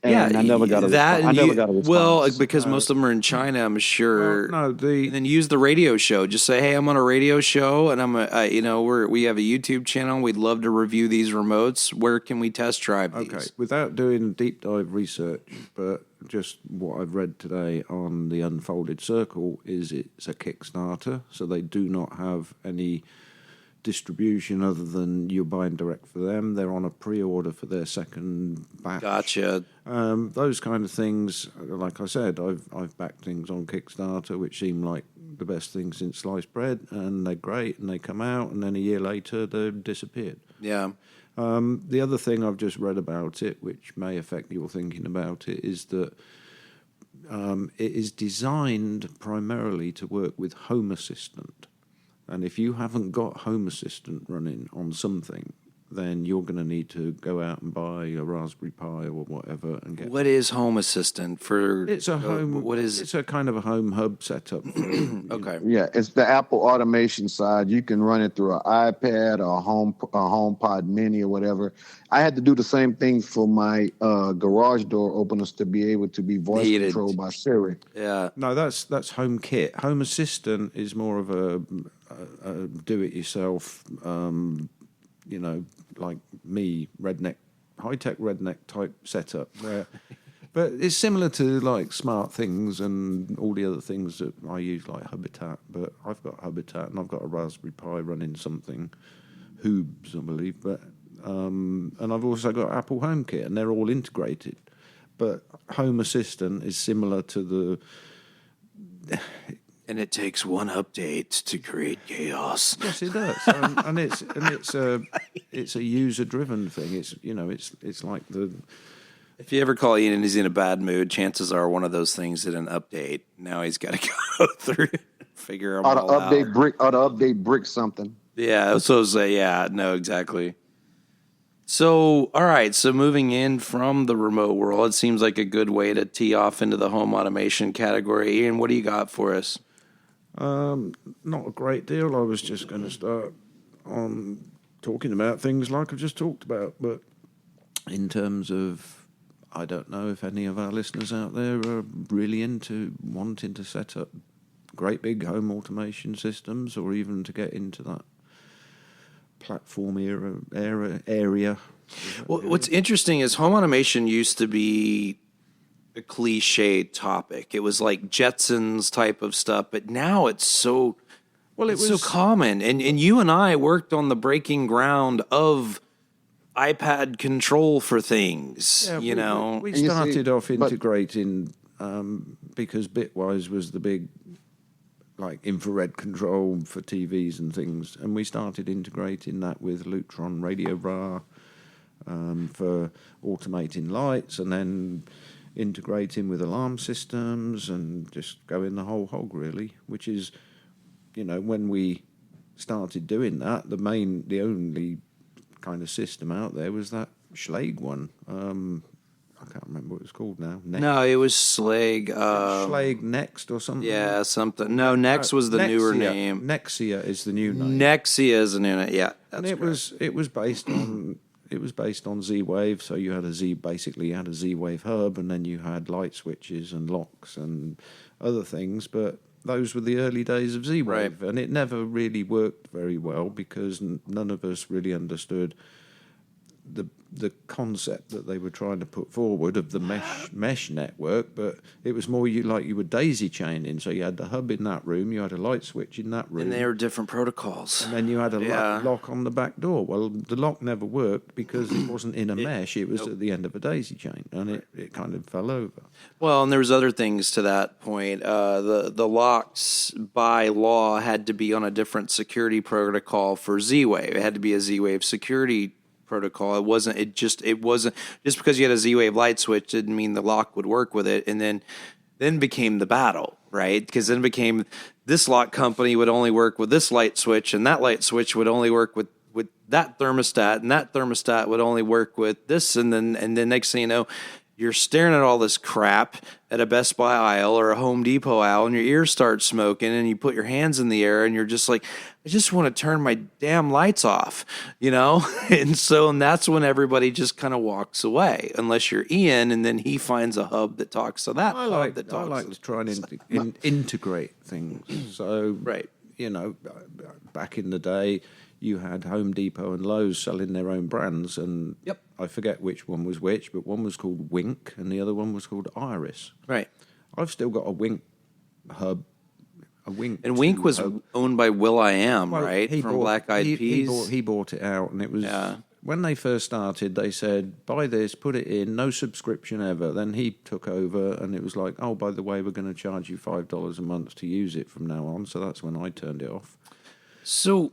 And I never got a response. I never got a response. Well, because most of them are in China, I'm sure. Well, no, and then use the radio show. Just say, "Hey, I'm on a radio show, and we have a YouTube channel. We'd love to review these remotes. Where can we test drive these?" Okay, without doing deep dive research, but just what I've read today on the Unfolded Circle is it's a Kickstarter, so they do not have any distribution other than you're buying direct for them. They're on a pre-order for their second batch. Gotcha. Those kind of things, like I said, I've backed things on Kickstarter which seem like the best thing since sliced bread, and they're great, and they come out, and then a year later they've disappeared. Yeah. The other thing I've just read about it, which may affect your thinking about it, is that it is designed primarily to work with Home Assistant. And if you haven't got Home Assistant running on something, then you're going to need to go out and buy a Raspberry Pi or whatever and get. What is Home Assistant for? It's a home. What is? It's a kind of a home hub setup. Okay. Yeah, it's the Apple automation side. You can run it through an iPad or a HomePod Mini or whatever. I had to do the same thing for my garage door openers to be able to be voice controlled by Siri. Yeah. No, that's HomeKit. Home Assistant is more of a do-it-yourself. Like me, Redneck, Hightech Redneck type setup. But it's similar to like Smart Things and all the other things that I use, like Habitat. But I've got Habitat and I've got a Raspberry Pi running something, Hoobs, I believe. But and I've also got Apple HomeKit, and they're all integrated. But Home Assistant is similar to the. And it takes one update to create chaos. Yes, it does, and it's a user-driven thing. It's like the. If you ever call Ian and he's in a bad mood, chances are one of those things didn't update. Now he's got to go through and figure them all out. Ought to update brick something. Yeah, no, exactly. So, all right, so moving in from the remote world, it seems like a good way to tee off into the home automation category. Ian, what do you got for us? Not a great deal. I was just going to start on talking about things like I've just talked about, but in terms of, I don't know if any of our listeners out there are really into wanting to set up great big home automation systems, or even to get into that platform area. Well, what's interesting is home automation used to be a cliche topic. It was like Jetsons type of stuff, but now it's so so common. And you and I worked on the breaking ground of iPad control for things. Yeah, we started off integrating because Bitwise was the big like infrared control for TVs and things, and we started integrating that with Tron Radio Bar for automating lights, and then integrating with alarm systems, and just going the whole hog really, which is, when we started doing that, the only kind of system out there was that Schlage one. I can't remember what it was called now. No, it was Schlage. Schlage Next or something. Yeah, something. No, Next was the Nexia. Newer name. Nexia is the new name. Nexia is the new name. Yeah, that's and it was based on. It was based on Z-Wave, so you had a Z-Wave hub, and then you had light switches and locks and other things, but those were the early days of Z-Wave, and it never really worked very well because none of us really understood the concept that they were trying to put forward of the mesh network, but it was more you were daisy chaining. So you had the hub in that room, you had a light switch in that room, And they were different protocols. and then you had a lock on the back door. Well, the lock never worked because it wasn't in a mesh; it was at the end of a daisy chain, and it kind of fell over. Well, and there was other things to that point. The locks by law had to be on a different security protocol for Z-Wave. It had to be a Z-Wave security protocol. It wasn't just because you had a Z-Wave light switch didn't mean the lock would work with it. And then became the battle, right? Because then became this lock company would only work with this light switch, and that light switch would only work with that thermostat, and that thermostat would only work with this, and then next thing you know, you're staring at all this crap at a Best Buy aisle or a Home Depot aisle, and your ears start smoking, and you put your hands in the air, and you're just like, I just want to turn my damn lights off, And that's when everybody just kind of walks away, unless you're Ian, and then he finds a hub that talks to that. I like to try and integrate things. So, right. Back in the day, you had Home Depot and Lowe's selling their own brands, and I forget which one was which, but one was called Wink and the other one was called Iris. Right. I've still got a Wink hub. And Wink was owned by will.i.am, right? From Black Eyed Peas. He bought it out, and it was when they first started. They said, "Buy this, put it in, no subscription ever." Then he took over, and it was like, "Oh, by the way, we're going to charge you $5 a month to use it from now on." So that's when I turned it off. So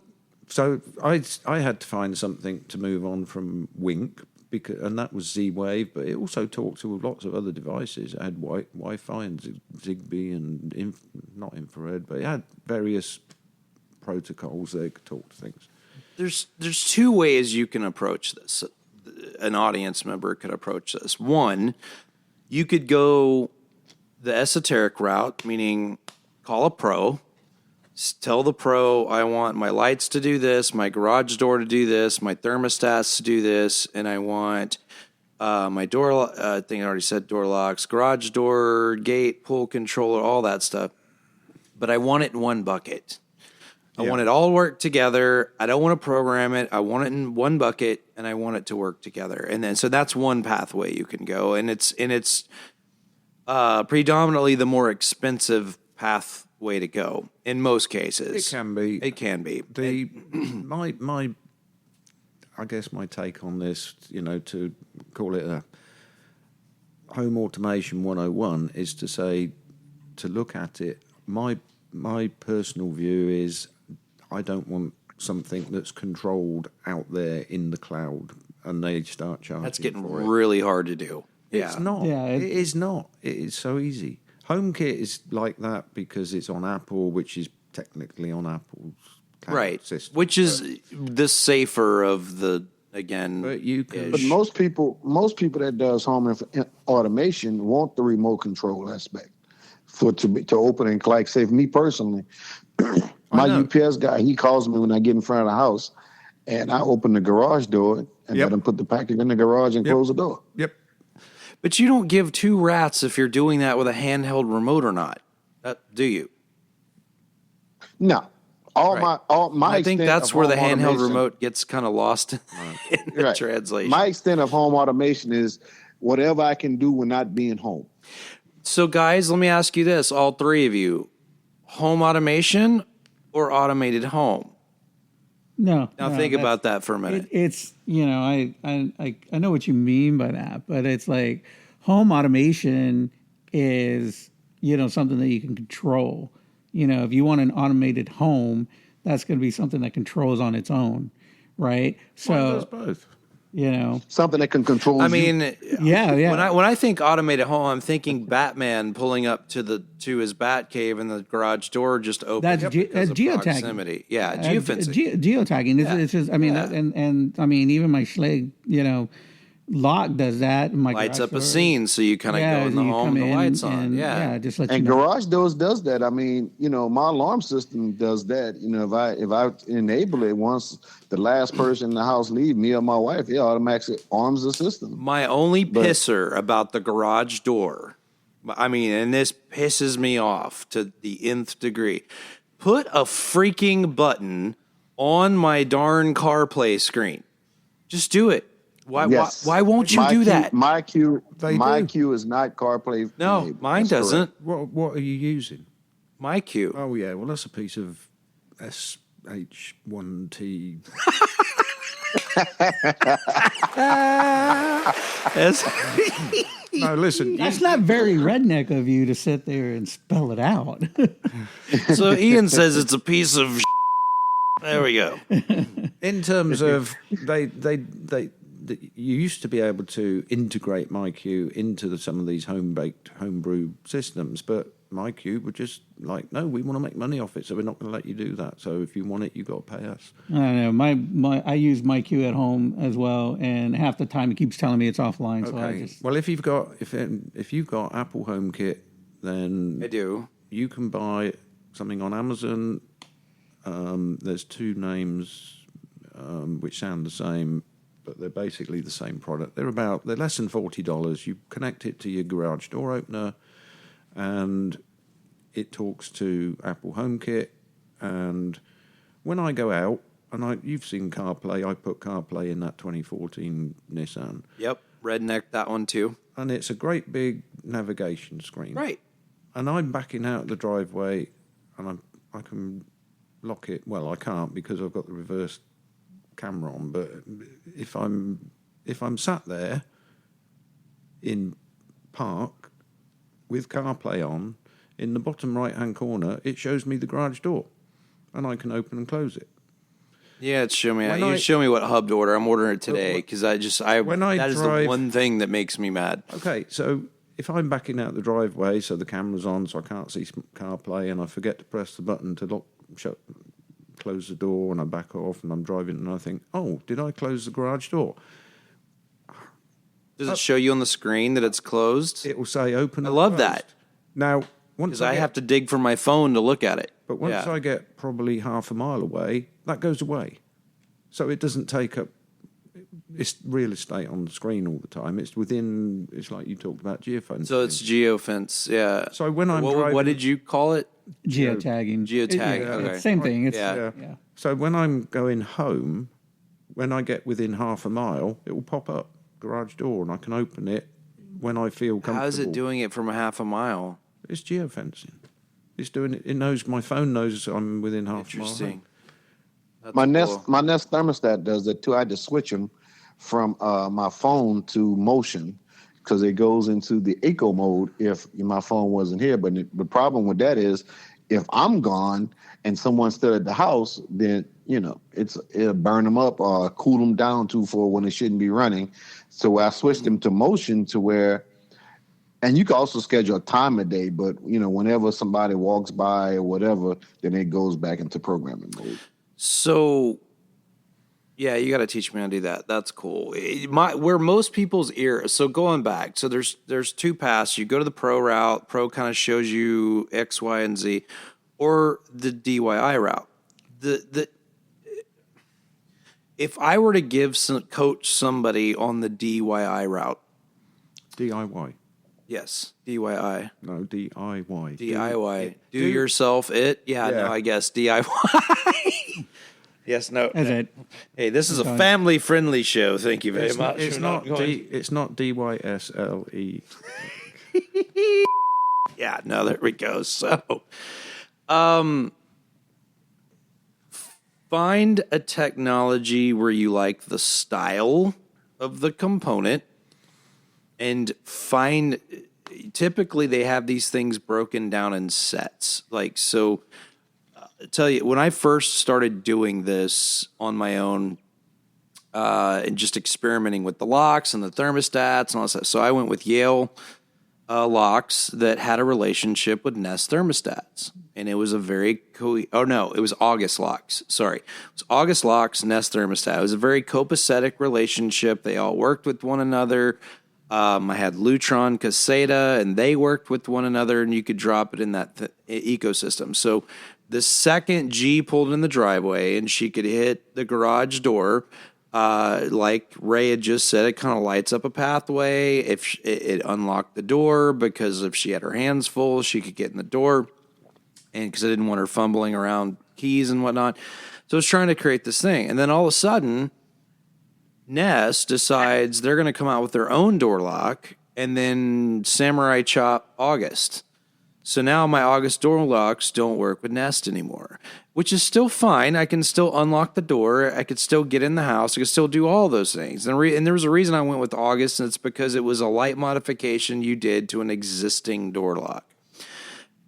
I had to find something to move on from Wink, and that was Z-Wave, but it also talked to lots of other devices. It had Wi-Fi and Zigbee and not infrared, but it had various protocols that could talk to things. There's two ways you can approach this. An audience member could approach this. One, you could go the esoteric route, meaning call a pro. Tell the pro, I want my lights to do this, my garage door to do this, my thermostats to do this, and I want my door, I think I already said door locks, garage door, gate, pull controller, all that stuff. But I want it in one bucket. I want it all to work together. I don't want to program it. I want it in one bucket, and I want it to work together. And then, so that's one pathway you can go. And it's predominantly the more expensive pathway to go in most cases. It can be. I guess my take on this, to call it a home automation 101 is to say, to look at it, my personal view is I don't want something that's controlled out there in the cloud and they start charging. That's getting really hard to do. It's not. Yeah, it is not. It is so easy. HomeKit is like that because it's on Apple, which is technically on Apple's cloud system. Which is the safer of the, again. But you can. But most people that does home automation want the remote control aspect to open and like say for me personally, my UPS guy, he calls me when I get in front of the house, and I open the garage door and let him put the package in the garage and close the door. Yep. But you don't give two rats if you're doing that with a handheld remote or not, do you? No. I think that's where the handheld remote gets kind of lost in the translation. My extent of home automation is whatever I can do when not being home. So, guys, let me ask you this, all three of you. Home automation or automated home? No. Now think about that for a minute. It's, I know what you mean by that, but it's like home automation is, something that you can control. If you want an automated home, that's going to be something that controls on its own, right? So both. Something that can control. I mean, yeah. When I think automated home, I'm thinking Batman pulling up to his bat cave and the garage door just opens. That's geotagging. Proximity. Yeah, geofencing. Geotagging. It's just. I mean, and I mean, even my Schlage, lock does that. My lights up a scene, so you kind of go in the home and the lights on. Just let and you know. garage doors does that. I mean, my alarm system does that. If I enable it once the last person in the house leave, me or my wife, it automatically arms the system. My only pisser about the garage door, I mean, and this pisses me off to the nth degree. Put a freaking button on my darn CarPlay screen. Just do it. Why? Yes. Why won't you do that? My Q They do. is not CarPlay. No, enabled. mine That's correct. doesn't. What are you using? My Q. Oh yeah, well that's a piece of SH1T. No, listen. That's not very redneck of you to sit there and spell it out. So Ian says it's a piece of. There we go. In terms of you used to be able to integrate MyQ into some of these homebrew systems, but MyQ were just like, no, we want to make money off it, so we're not going to let you do that. So if you want it, you got to pay us. I don't know. I use MyQ at home as well, and half the time it keeps telling me it's offline. So I just Well, if you've got Apple HomeKit, then I do. You can buy something on Amazon. There's two names which sound the same, but they're basically the same product. They're less than $40. You connect it to your garage door opener, and it talks to Apple HomeKit. And when I go out, and you've seen CarPlay, I put CarPlay in that 2014 Nissan. Yep, Redneck, that one too. And it's a great big navigation screen. Right. And I'm backing out the driveway, and I can lock it. Well, I can't because I've got the reverse camera on. But if I'm sat there in park with CarPlay on, in the bottom right-hand corner, it shows me the garage door, and I can open and close it. Yeah, it's show me. You show me what hub to order. I'm ordering it today because that is the one thing that makes me mad. Okay, so if I'm backing out the driveway, so the camera's on, so I can't see CarPlay, and I forget to press the button to close the door, and I back off, and I'm driving, and I think, oh, did I close the garage door? Does it show you on the screen that it's closed? It will say open. I love that. Now, once I have to dig for my phone to look at it. But once I get probably half a mile away, that goes away. So it doesn't take up it's real estate on the screen all the time. It's like you talked about geofence. So it's geofence, yeah. So when I'm driving... What did you call it? Geotagging. Geotagging, okay. It's same thing. It's, yeah. So when I'm going home, when I get within half a mile, it will pop up, garage door, and I can open it when I feel comfortable. How is it doing it from a half a mile? It's geofencing. It's doing it. It knows, my phone knows I'm within half a mile. Interesting. My Nest thermostat does it too. I had to switch them from my phone to motion because it goes into the eco mode if my phone wasn't here. But the problem with that is if I'm gone and someone's still at the house, then it'll burn them up or cool them down too for when it shouldn't be running. So I switched them to motion to where. And you can also schedule a time of day, but whenever somebody walks by or whatever, then it goes back into programming mode. So, yeah, you got to teach me how to do that. That's cool. Where most people's so going back, so there's two paths. You go to the pro route. Pro kind of shows you X, Y, and Z, or the DIY route. If I were to coach somebody on the DIY route, DIY. Yes, DIY. No, DIY. DIY. Do yourself it. Yeah, no, I guess DIY. Yes, no. That's it. Hey, this is a family-friendly show. Thank you very much. It's not DYSLE. Yeah, no, there we go. So, find a technology where you like the style of the component. And typically they have these things broken down in sets. I tell you, when I first started doing this on my own, and just experimenting with the locks and the thermostats and all that stuff. So I went with Yale locks that had a relationship with Nest thermostats. And it was it was August locks. Sorry. It was August locks, Nest thermostat. It was a very copacetic relationship. They all worked with one another. I had Lutron, Caseta, and they worked with one another, and you could drop it in that ecosystem. So the second G pulled in the driveway and she could hit the garage door, like Ray had just said, it kind of lights up a pathway. If it unlocked the door, because if she had her hands full, she could get in the door, and because I didn't want her fumbling around keys and whatnot. So I was trying to create this thing, and then all of a sudden, Nest decides they're going to come out with their own door lock, and then Samurai Chop August. So now my August door locks don't work with Nest anymore, which is still fine. I can still unlock the door. I could still get in the house. I could still do all those things. And there was a reason I went with August, and it's because it was a light modification you did to an existing door lock.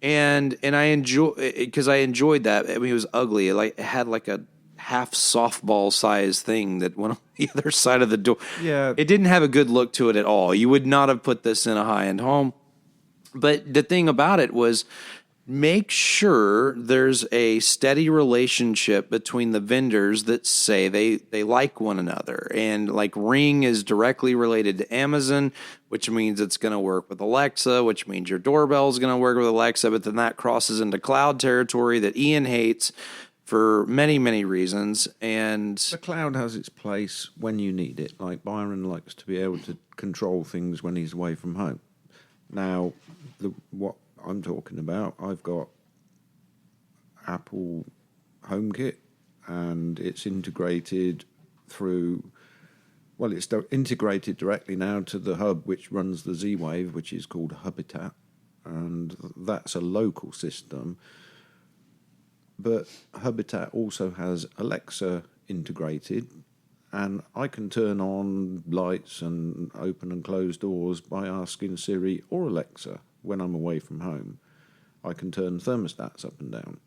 And I enjoyed that. I mean, it was ugly. It had like a half softball size thing that went on the other side of the door. Yeah. It didn't have a good look to it at all. You would not have put this in a high-end home. But the thing about it was, make sure there's a steady relationship between the vendors that say they like one another. And like Ring is directly related to Amazon, which means it's going to work with Alexa, which means your doorbell is going to work with Alexa. But then that crosses into cloud territory that Ian hates for many, many reasons. And The cloud has its place when you need it. Like Byron likes to be able to control things when he's away from home. Now, what I'm talking about, I've got Apple HomeKit, and it's integrated through. Well, it's integrated directly now to the hub, which runs the Z-Wave, which is called Habitat, and that's a local system. But Habitat also has Alexa integrated, and I can turn on lights and open and close doors by asking Siri or Alexa when I'm away from home. I can turn thermostats up and down.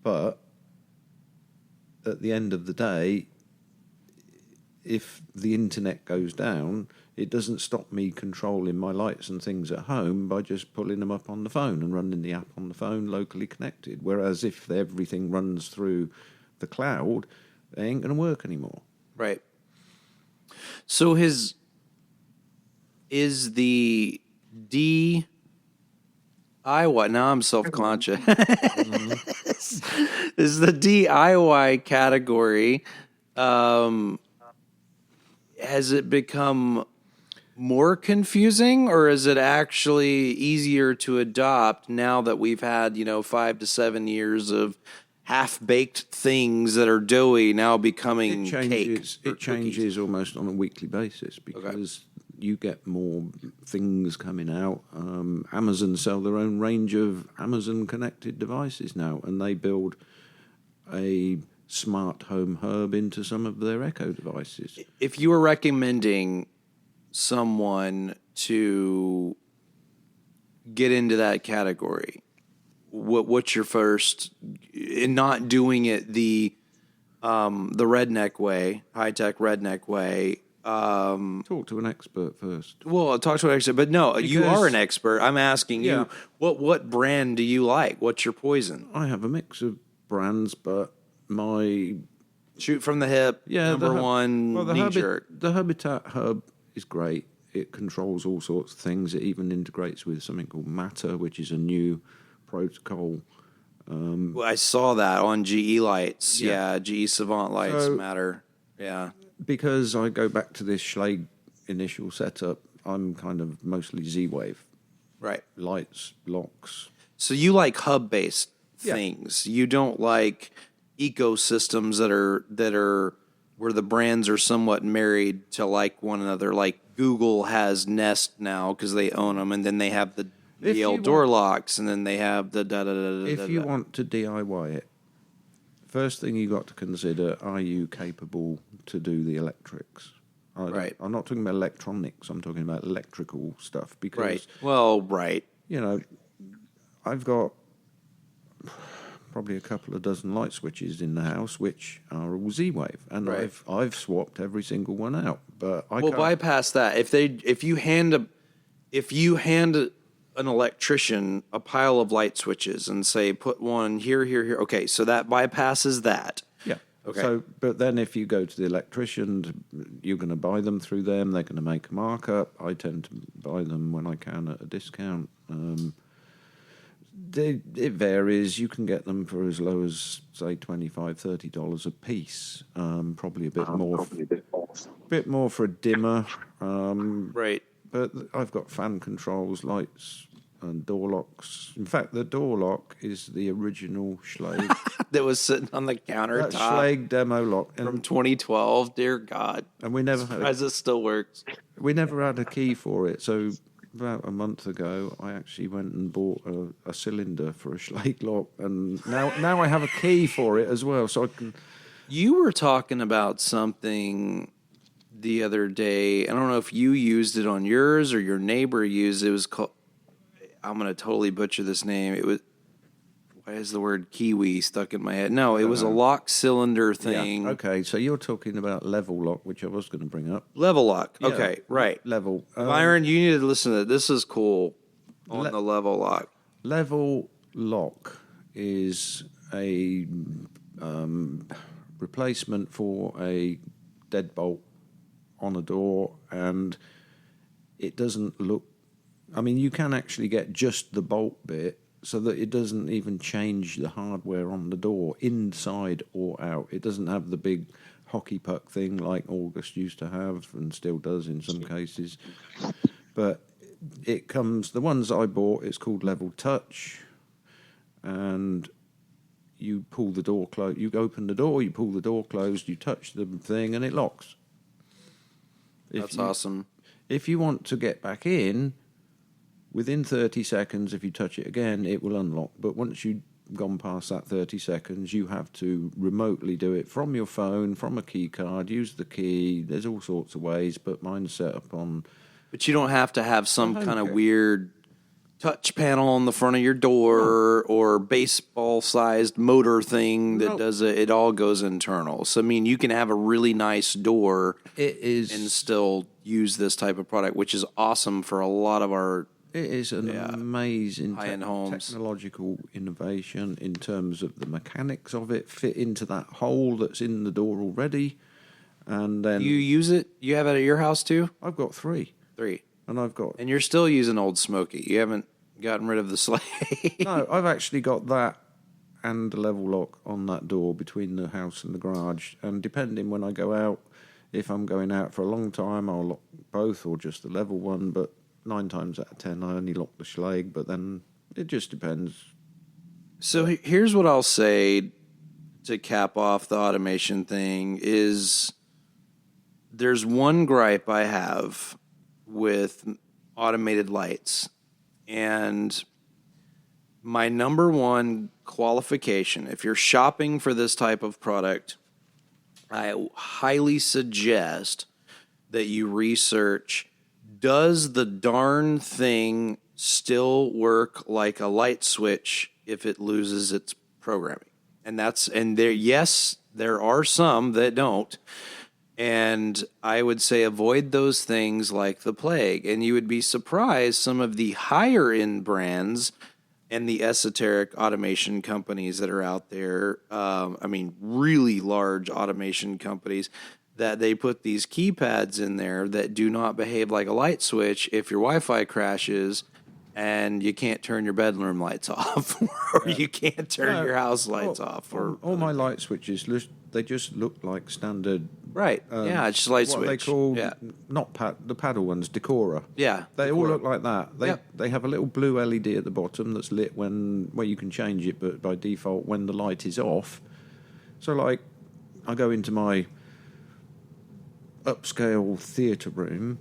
But at the end of the day, if the internet goes down, it doesn't stop me controlling my lights and things at home by just pulling them up on the phone and running the app on the phone locally connected. Whereas if everything runs through the cloud, they ain't going to work anymore. right. So is the DIY, now I'm self-conscious, is the DIY category, has it become more confusing, or is it actually easier to adopt now that we've had, 5 to 7 years of half-baked things that are doughy now becoming cake? It changes almost on a weekly basis because you get more things coming out. Amazon sell their own range of Amazon connected devices now, and they build a smart home hub into some of their Echo devices. If you were recommending someone to get into that category, what's your first, in not doing it the redneck way, high-tech redneck way? Talk to an expert first. Well, talk to an expert, but no, you are an expert. I'm asking you, what brand do you like? What's your poison? I have a mix of brands, but my shoot from the hip, number one, knee jerk. The Habitat hub is great. It controls all sorts of things. It even integrates with something called Matter, which is a new protocol. Well, I saw that on GE lights. Yeah, GE Savant lights, Matter. Yeah. Because I go back to this Schlage initial setup, I'm kind of mostly Z-Wave. Right. Lights, locks. So you like hub-based things. You don't like ecosystems that are where the brands are somewhat married to like one another. Like Google has Nest now because they own them, and then they have the DL door locks, and then they have the da-da-da-da-da-da. If you want to DIY it, first thing you got to consider, are you capable to do the electrics? Right. I'm not talking about electronics, I'm talking about electrical stuff. Because, right. Well, right. I've got probably a couple of dozen light switches in the house, which are all Z-Wave, and I've swapped every single one out. But I can't bypass that. If you hand an electrician a pile of light switches and say put one here, okay, so that bypasses that. Yeah. Okay. So, but then if you go to the electrician, you're going to buy them through them. They're going to make a markup. I tend to buy them when I can at a discount. It varies. You can get them for as low as, say, $25, $30 a piece. Probably a bit more. Bit more for a dimmer. Right. But I've got fan controls, lights, and door locks. In fact, the door lock is the original Schlage. That was sitting on the That countertop Schlage demo lock. from 2012. Dear God. And we never had As it still works. we never had a key for it. So about a month ago, I actually went and bought a cylinder for a Schlage lock, and now I have a key for it as well. So I can. You were talking about something the other day. I don't know if you used it on yours or your neighbor used it. It was called, I'm going to totally butcher this name. It was, why is the word kiwi stuck in my head? No, it was a lock cylinder thing. Yeah. Okay, so you're talking about level lock, which I was going to bring up. Level lock. Yeah, Okay, right. Level. Byron, you need to listen to this. This is cool on the level lock. Level lock is a replacement for a deadbolt on a door, and it doesn't look. I mean, you can actually get just the bolt bit so that it doesn't even change the hardware on the door, inside or out. It doesn't have the big hockey puck thing like August used to have and still does in some cases. But it comes, the ones I bought, it's called Level Touch, and you pull the door closed, you open the door, you pull the door closed, you touch the thing, and it locks. That's awesome. If you want to get back in, within 30 seconds, if you touch it again, it will unlock. But once you've gone past that 30 seconds, you have to remotely do it from your phone, from a key card, use the key. There's all sorts of ways, but mine's set up on... But you don't have to have some kind of weird touch panel on the front of your door or baseball-sized motor thing that does it. It all goes internal. So, I mean, you can have a really nice door and still use this type of product, which is awesome for a lot of our... It is an amazing high-end homes. Technological innovation in terms of the mechanics of it, fit into that hole that's in the door already. And then You use it? You have it at your house too? I've got 3. 3. And I've got... And you're still using Old Smoky. You haven't gotten rid of the Slade. No, I've actually got that and the level lock on that door between the house and the garage. And depending when I go out, if I'm going out for a long time, I'll lock both or just the level one. But 9 times out of 10, I only lock the Schlage. But then it just depends. So here's what I'll say to cap off the automation thing is there's one gripe I have with automated lights. And my number one qualification, if you're shopping for this type of product, I highly suggest that you research, does the darn thing still work like a light switch if it loses its programming? And yes, there are some that don't. And I would say avoid those things like the plague. And you would be surprised some of the higher end brands and the esoteric automation companies that are out there. I mean, really large automation companies that they put these keypads in there that do not behave like a light switch if your Wi-Fi crashes and you can't turn your bedroom lights off or you can't turn your house lights off. Or all my light switches, they just look like standard. Right. It's just light switch. What they call, not the paddle ones, Decora. Yeah. They all look like that. They have a little blue LED at the bottom that's lit where you can change it, but by default when the light is off. So like, I go into my upscale theatre room,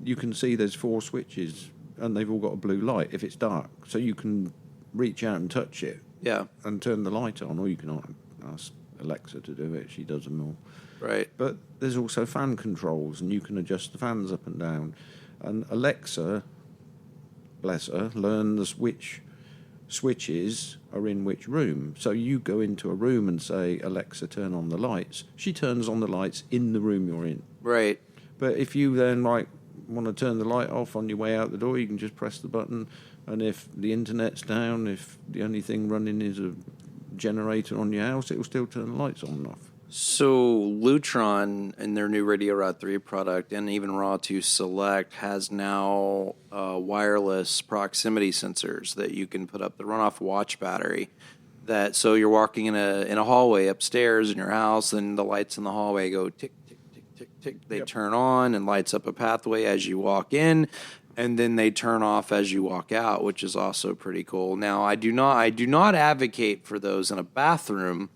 you can see there's 4 switches and they've all got a blue light if it's dark. So you can reach out and touch it and turn the light on, or you can ask Alexa to do it. She does them all. Right. But there's also fan controls, and you can adjust the fans up and down. And Alexa, bless her, learns which switches are in which room. So you go into a room and say, Alexa, turn on the lights. She turns on the lights in the room you're in. Right. But if you then want to turn the light off on your way out the door, you can just press the button. And if the internet's down, if the only thing running is a generator on your house, it will still turn the lights on and off. So Lutron and their new Radio Rod 3 product and even Raw 2 Select has now wireless proximity sensors that you can put up the runoff watch battery. That so you're walking in a hallway upstairs in your house and the lights in the hallway go tick tick tick tick tick. They turn on and lights up a pathway as you walk in. and then they turn off as you walk out, which is also pretty cool. Now, I do not advocate for those in a bathroom.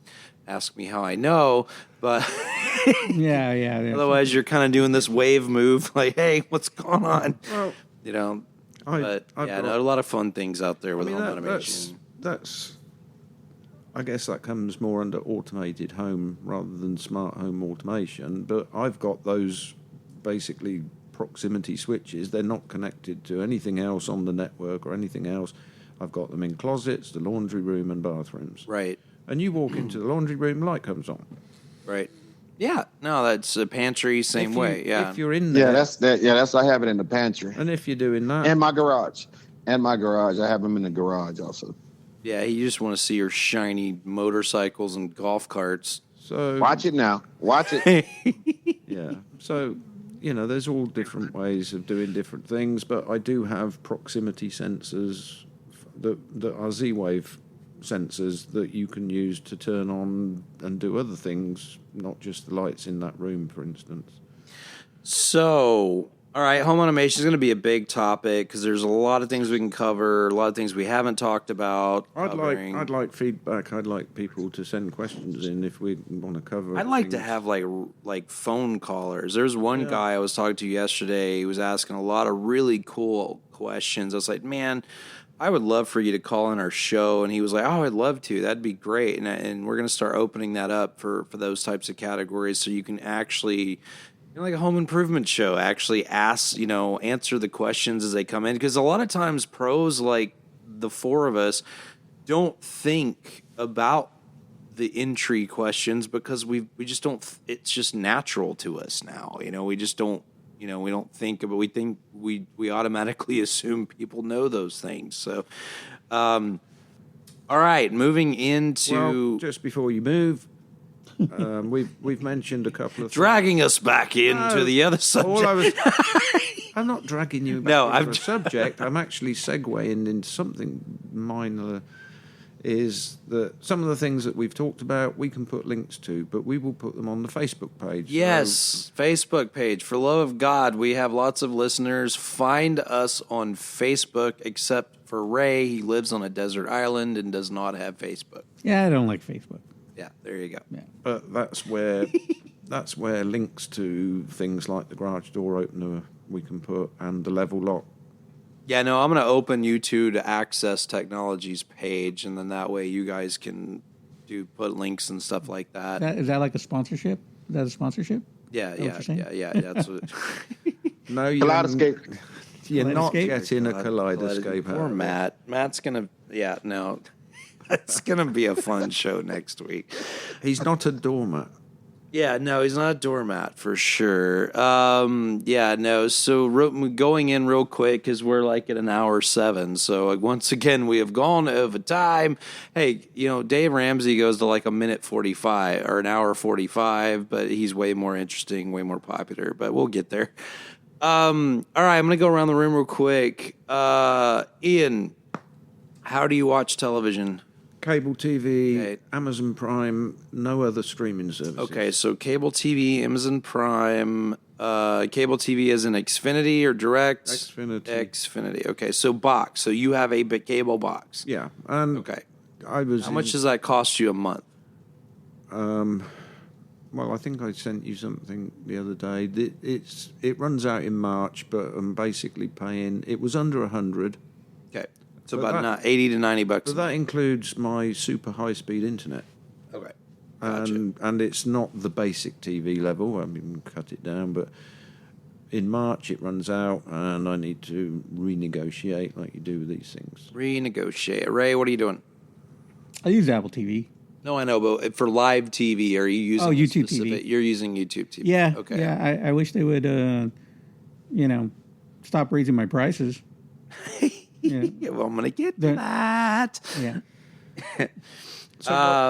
Ask me how I know, but yeah. otherwise you're kind of doing this wave move, like, hey, what's going on? Well, You know, I've got- a lot of fun things out there with home that- automation. that's I guess that comes more under automated home rather than smart home automation. But I've got those basically proximity switches. They're not connected to anything else on the network or anything else. I've got them in closets, the laundry room, and bathrooms. Right. And you walk into the laundry room, light comes on. Right. Yeah. No, that's a pantry, same way. Yeah. If you're in there, Yeah, that's I have it in the pantry and if you're doing that, and my garage. I have them in the garage also. Yeah, you just want to see your shiny motorcycles and golf carts. so Watch it now. Watch it. yeah. So, there's all different ways of doing different things, but I do have proximity sensors that are Z-Wave sensors that you can use to turn on and do other things, not just the lights in that room, for instance. So, all right, home automation is going to be a big topic because there's a lot of things we can cover, a lot of things we haven't talked about. I'd like feedback. I'd like people to send questions in if we want to cover. I'd like to things. have like phone callers. There's one guy I was talking to yesterday. He was asking a lot of really cool questions. I was like, man, I would love for you to call in our show. And he was like, oh, I'd love to. That'd be great. And we're going to start opening that up for those types of categories so you can actually, like a home improvement show, actually ask, answer the questions as they come in. Because a lot of times pros like the four of us don't think about the entry questions because we just don't, it's just natural to us now. We just don't, we don't think about, we think we automatically assume people know those things. So, all right, moving into just before you move, we've mentioned a couple of dragging us back into the other subject. I'm not dragging you back into a subject. I'm actually segueing into something minor. Is that some of the things that we've talked about we can put links to, but we will put them on the Facebook page. Yes, Facebook page. For love of God, we have lots of listeners. Find us on Facebook, except for Ray. He lives on a desert island and does not have Facebook. Yeah, I don't like Facebook. Yeah, there you go. Yeah. But that's where links to things like the garage door opener we can put and the level lock. Yeah, no, I'm going to open you two to Access Technologies page, and then that way you guys can put links and stuff like that. Is that like a sponsorship? Is that a sponsorship? Yeah. That's what. No, Kaleidoscope. You're not Kaleidoscape? getting a kaleidoscope. Poor Matt. Matt's going to. No. It's going to be a fun show next week. He's not a doormat. Yeah, no, he's not a doormat for sure. So going in real quick because we're like at an hour 7. So once again, we have gone over time. Hey, Dave Ramsey goes to like a minute 45 or an hour 45, but he's way more interesting, way more popular. But we'll get there. All right, I'm going to go around the room real quick. Ian, how do you watch television? Cable TV, Okay. Amazon Prime, no other streaming services. Okay, so cable TV, Amazon Prime, cable TV is an Xfinity or Direct? Xfinity. Okay, so box. So you have a big cable box. Yeah. And Okay. How much does that cost you a month? Well, I think I sent you something the other day. It runs out in March, but I'm basically paying. It was under 100. Okay, so But about $80 to $90. But that includes my super high-speed internet. Okay, gotcha. And it's not the basic TV level. I mean, cut it down, but in March it runs out, and I need to renegotiate like you do with these things. Renegotiate. Ray, what are you doing? I use Apple TV. No, I know, but for live TV, are you using YouTube TV? You're using YouTube TV. Yeah. Okay. Yeah. I wish they would, stop raising my prices. Yeah. Well, I'm gonna get to that. Yeah.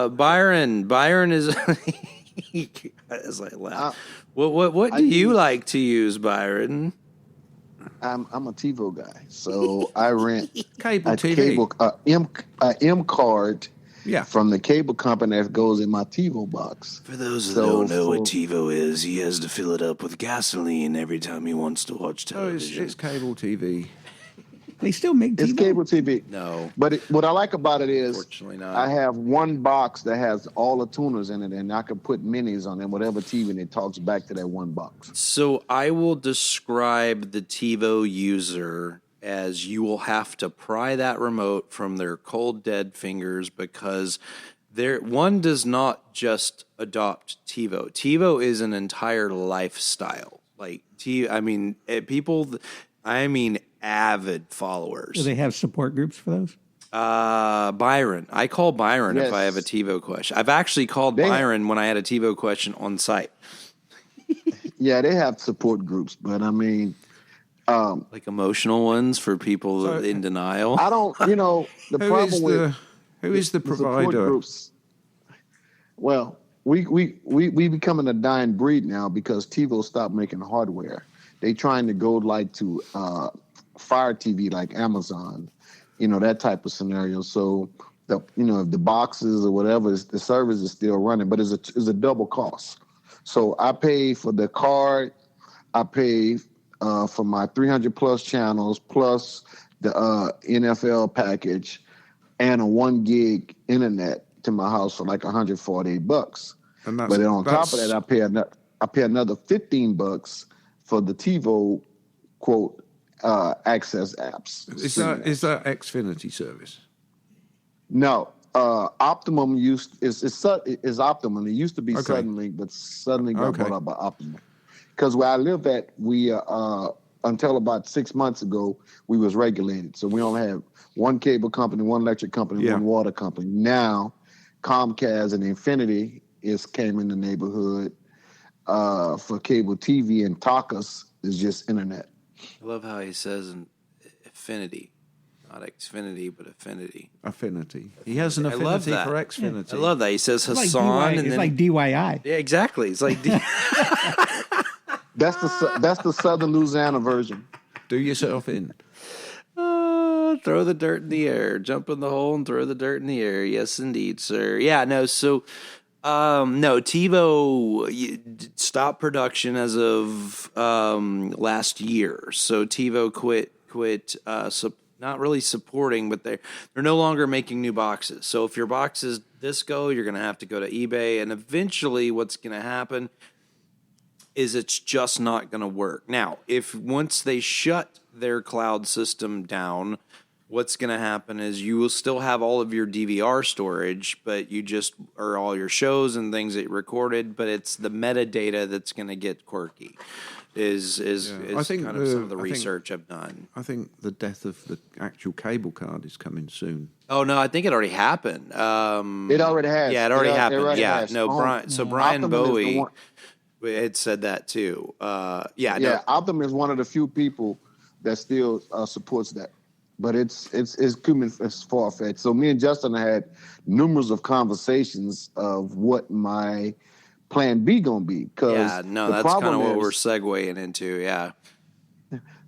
Byron is. As I laugh, what do you like to use, Byron? I'm a TiVo guy, so I rent Cable a TV. cable M card Yeah. from the cable company that goes in my TiVo box. For those So that don't know what for- TiVo is, he has to fill it up with gasoline every time he wants to watch Oh, television. it's cable TV. They still make It's TiVo? cable TV. No. But what I like about it is Unfortunately not. I have one box that has all the tuners in it, and I can put minis on it, whatever TV, and it talks back to that one box. So I will describe the TiVo user as you will have to pry that remote from their cold, dead fingers because one does not just adopt TiVo. TiVo is an entire lifestyle. Like avid followers. Do they have support groups for those? Byron. I call Byron if I have a Yes. TiVo question. I've actually called Byron when I had a TiVo question on site. Yeah, they have support groups, but I mean, Like emotional ones for people in denial. I don't, the problem with who is the support provider? groups. Well, we becoming a dying breed now because TiVo stopped making hardware. They trying to go like to Fire TV, like Amazon, that type of scenario. So if the boxes or whatever, the service is still running, but it's a double cost. So I pay for the card, I pay for my 300 plus channels plus the NFL package and a 1 gig internet to my house for like $148. And But then on top of that, I pay another $15 for the TiVo quote access apps. Is that Xfinity service? No, Optimum is Optimum. It used to be Okay. Suddenlink, but Suddenlink got Okay. bought out by Optimum. Because where I live at, we until about 6 months ago, we was regulated. So we only have one cable company, one electric company, Yeah. one water company. Now, Comcast and Infinity came in the neighborhood for cable TV, and Takas is just internet. I love how he says affinity. Not Xfinity, but affinity. Affinity. He has an I love affinity that. for Xfinity. I love that. He says It's like Hassan and it's then like DYI. yeah, exactly. It's like That's the Southern Louisiana version. Do yourself in. throw the dirt in the air, jump in the hole and throw the dirt in the air. Yes, indeed, sir. Yeah, no. So, no, TiVo stopped production as of last year. So TiVo quit not really supporting, but they're no longer making new boxes. So if your box is Disco, you're going to have to go to eBay, and eventually, what's going to happen is it's just not going to work. Now, if once they shut their cloud system down, what's going to happen is you will still have all of your DVR storage, but or all your shows and things that you recorded, but it's the metadata that's going to get quirky. I think kind of some of the research I've done. I think the death of the actual cable card is coming soon. Oh no, I think it already happened. It already has. Yeah, it already happened. It already Yeah, has. no, Brian. So Brian Optimum is the Bowie one- had said that too. Yeah, Optimum is one of the few people that still supports that, but it's far fetched. So me and Justin had numerous of conversations of what my plan B gonna be. Yeah, no, that's kind of what we're segueing into. Yeah,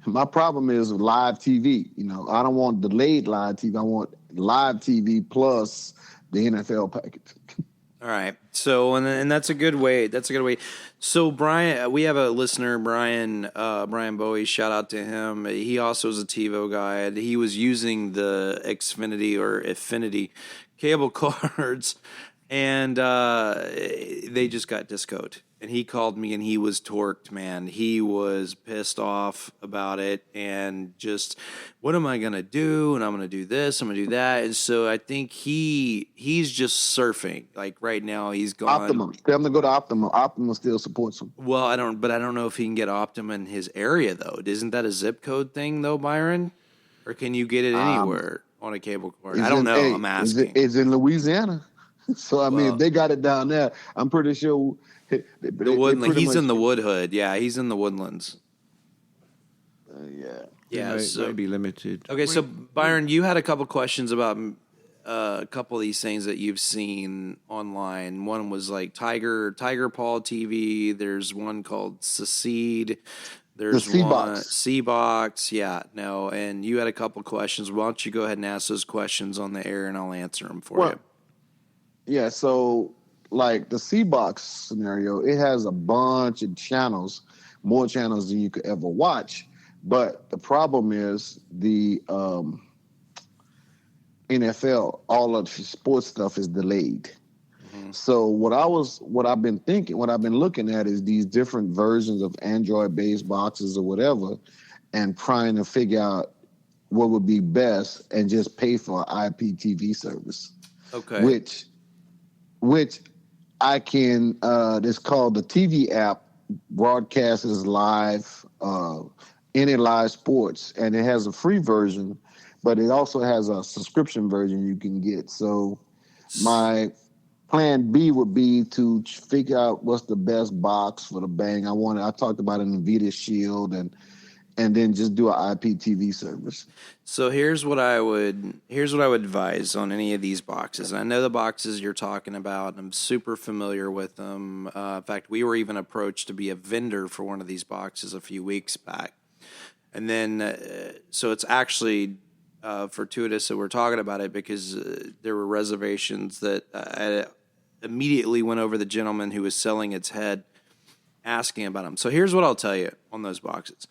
my problem is live TV. I don't want delayed live TV. I want live TV plus the NFL package. All right. So, and that's a good way. That's a good way. So, Brian, we have a listener, Brian Bowie. Shout out to him. He also is a TiVo guy. And he was using the Xfinity or Affinity cable cards, and they just got discoed. And he called me, and he was torqued, man. He was pissed off about it, and just, what am I gonna do? And I'm gonna do this. I'm gonna do that. And so I think he's just surfing. Like right now, he's gone. Optimum. Tell him to go to Optimum. Optimum still supports him. Well, I don't know if he can get Optimum in his area though. Isn't that a zip code thing though, Byron? Or can you get it anywhere on a cable card? I don't know. I'm asking. It's in Louisiana. So I mean, if they got it down there, I'm pretty sure. The Woodland. He's in the Woodhood. Yeah, he's in the Woodlands. Yeah. Yeah, so maybe limited. Okay, so Byron, you had a couple questions about a couple of these things that you've seen online. One was like Tiger Paw TV. There's one called Secede. There's The one C-Box. C-Box. Yeah, no, and you had a couple questions. Why don't you go ahead and ask those questions on the air, and I'll answer them for you. Yeah, so like the C box scenario, it has a bunch of channels, more channels than you could ever watch. But the problem is the NFL, all of the sports stuff is delayed. Mm-hmm. So what I've been thinking, what I've been looking at is these different versions of Android-based boxes or whatever, and trying to figure out what would be best and just pay for an IPTV service, Okay. which which I can. It's called the TV app. Broadcasts live, any live sports, and it has a free version, but it also has a subscription version you can get. So my plan B would be to figure out what's the best box for the bang. I talked about an Nvidia Shield and then just do an IPTV service. So here's what I would advise on any of these boxes. I know the boxes you're talking about. I'm super familiar with them. In fact, we were even approached to be a vendor for one of these boxes a few weeks back. And then, so it's actually fortuitous that we're talking about it because there were reservations that I immediately went over the gentleman who was selling its head, asking about them. So here's what I'll tell you on those boxes.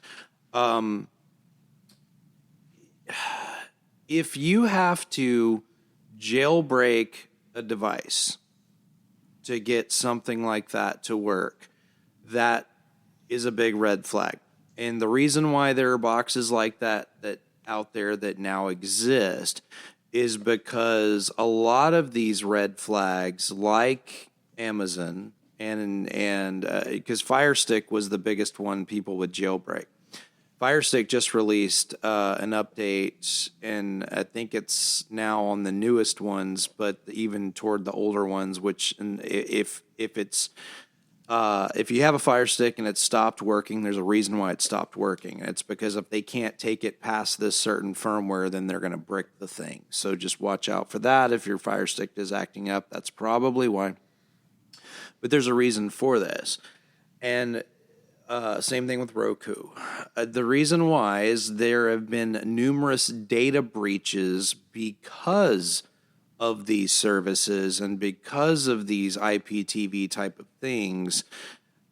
If you have to jailbreak a device to get something like that to work, that is a big red flag. And the reason why there are boxes like that out there that now exist is because a lot of these red flags, like Amazon and because Fire Stick was the biggest one people would jailbreak. Fire Stick just released an update, and I think it's now on the newest ones, but even toward the older ones. Which, and if you have a Fire Stick and it stopped working, there's a reason why it stopped working. And it's because if they can't take it past this certain firmware, then they're going to brick the thing. So just watch out for that. If your Fire Stick is acting up, that's probably why. But there's a reason for this, and same thing with Roku. The reason why is there have been numerous data breaches because of these services and because of these IPTV type of things,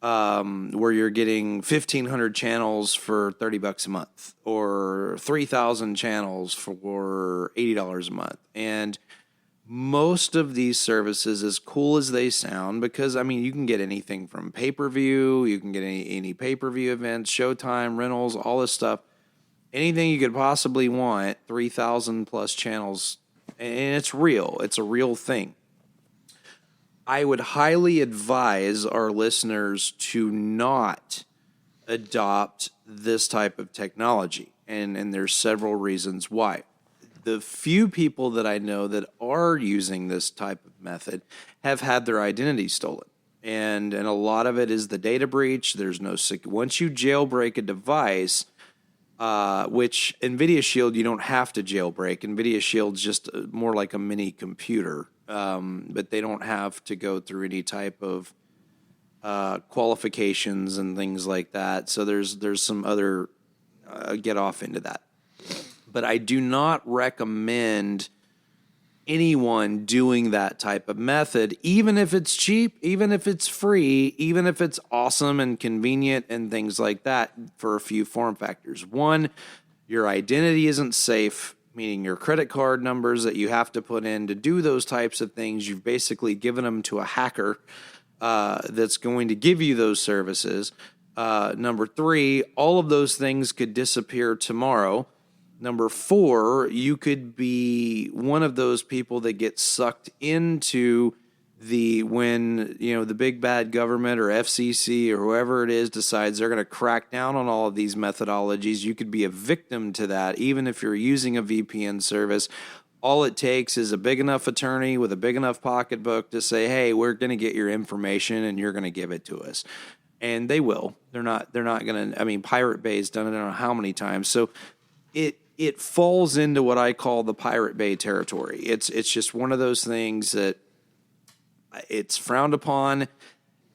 where you're getting 1,500 channels for $30 a month or 3,000 channels for $80 a month. And most of these services, as cool as they sound, because I mean, you can get anything from pay-per-view, you can get any pay-per-view events, Showtime, rentals, all this stuff, anything you could possibly want, 3,000 plus channels, and it's real. It's a real thing. I would highly advise our listeners to not adopt this type of technology, and there's several reasons why. The few people that I know that are using this type of method have had their identity stolen. And a lot of it is the data breach. There's no once you jailbreak a device, which NVIDIA Shield, you don't have to jailbreak. NVIDIA Shield's just more like a mini computer, but they don't have to go through any type of qualifications and things like that. So there's some other get off into that. But I do not recommend anyone doing that type of method, even if it's cheap, even if it's free, even if it's awesome and convenient and things like that, for a few form factors. One, your identity isn't safe, meaning your credit card numbers that you have to put in to do those types of things. You've basically given them to a hacker that's going to give you those services. Number three, all of those things could disappear tomorrow. Number four, you could be one of those people that get sucked into when the big bad government or FCC or whoever it is decides they're going to crack down on all of these methodologies. You could be a victim to that, even if you're using a VPN service. All it takes is a big enough attorney with a big enough pocketbook to say, "Hey, we're going to get your information and you're going to give it to us," and they will. They're not going to. I mean, Pirate Bay's done it I don't know how many times. So it falls into what I call the Pirate Bay territory. It's just one of those things that it's frowned upon.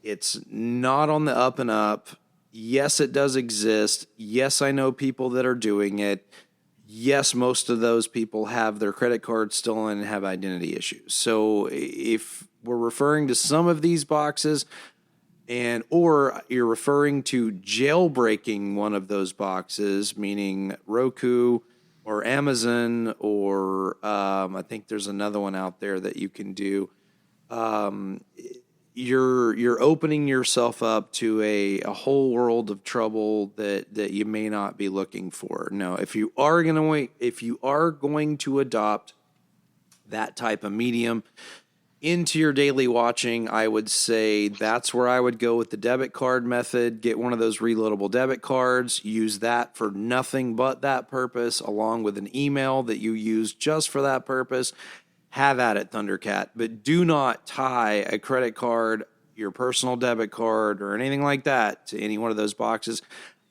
It's not on the up and up. Yes, it does exist. Yes, I know people that are doing it. yes, most of those people have their credit card stolen and have identity issues. So if we're referring to some of these boxes, or you're referring to jailbreaking one of those boxes, meaning Roku or Amazon, or I think there's another one out there that you can do. You're opening yourself up to a whole world of trouble that you may not be looking for. No, if you are going to adopt that type of medium into your daily watching, I would say that's where I would go with the debit card method. Get one of those reloadable debit cards, use that for nothing but that purpose, along with an email that you use just for that purpose. Have at it, Thundercat, but do not tie a credit card, your personal debit card, or anything like that to any one of those boxes.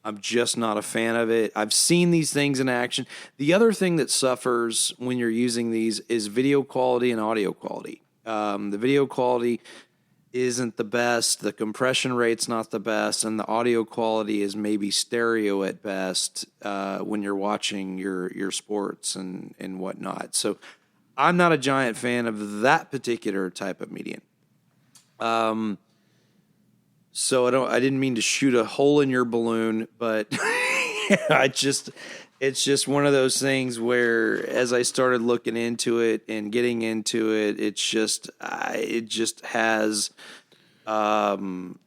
I'm just not a fan of it. I've seen these things in action. The other thing that suffers when you're using these is video quality and audio quality. The video quality isn't the best, the compression rate's not the best, and the audio quality is maybe stereo at best when you're watching your sports and whatnot. So I'm not a giant fan of that particular type of medium. So I didn't mean to shoot a hole in your balloon, but it's just one of those things where as I started looking into it and getting into it, it just has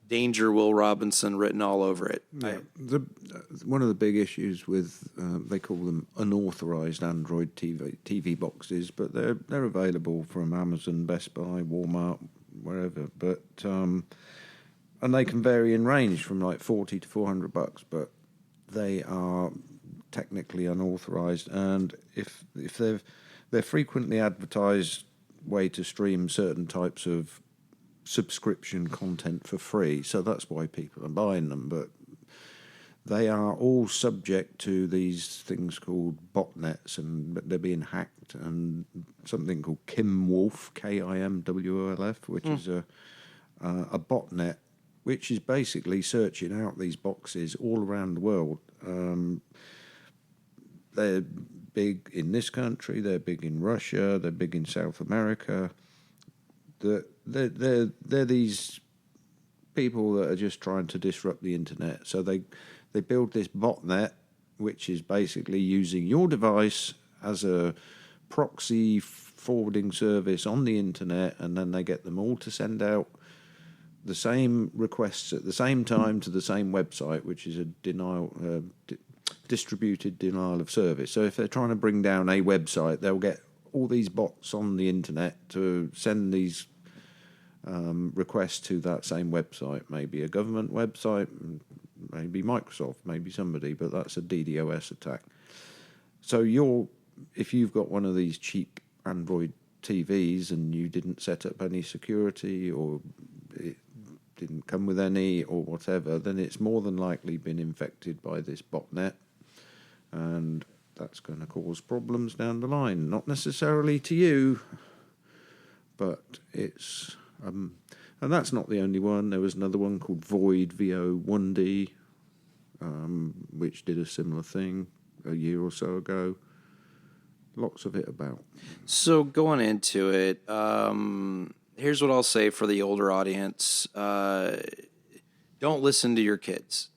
Danger Will Robinson written all over it. Yeah. One of the big issues with they call them unauthorized Android TV boxes, but they're available from Amazon, Best Buy, Walmart, wherever. But and they can vary in range from like $40 to $400, but they are technically unauthorized, and if they're frequently advertised way to stream certain types of subscription content for free, so that's why people are buying them. But they are all subject to these things called botnets, and they're being hacked, and something called Kimwolf, KIMWOLF, which is a botnet, which is basically searching out these boxes all around the world. They're big in this country, they're big in Russia, they're big in South America. They're these people that are just trying to disrupt the internet. So they build this botnet, which is basically using your device as a proxy forwarding service on the internet, and then they get them all to send out the same requests at the same time to the same website, which is a distributed denial of service. So if they're trying to bring down a website, they'll get all these bots on the internet to send these requests to that same website, maybe a government website, maybe Microsoft, maybe somebody, but that's a DDoS attack. So if you've got one of these cheap Android TVs and you didn't set up any security, or it didn't come with any or whatever, then it's more than likely been infected by this botnet, and that's going to cause problems down the line. Not necessarily to you, but it's and that's not the only one. There was another one called Void, VO1D, which did a similar thing a year or so ago. Lots of it about. So going into it, here's what I'll say for the older audience. Don't listen to your kids.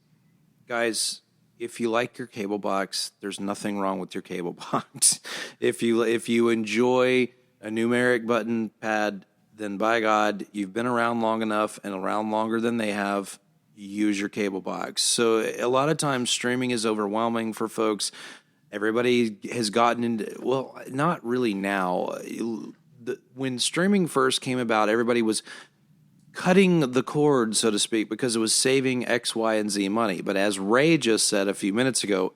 Guys, if you like your cable box, there's nothing wrong with your cable box. If you enjoy a numeric button pad, then by God, you've been around long enough and around longer than they have. Use your cable box. So a lot of times streaming is overwhelming for folks. Everybody has gotten into, well, not really now. When streaming first came about, everybody was cutting the cord, so to speak, because it was saving X, Y, and Z money. But as Ray just said a few minutes ago,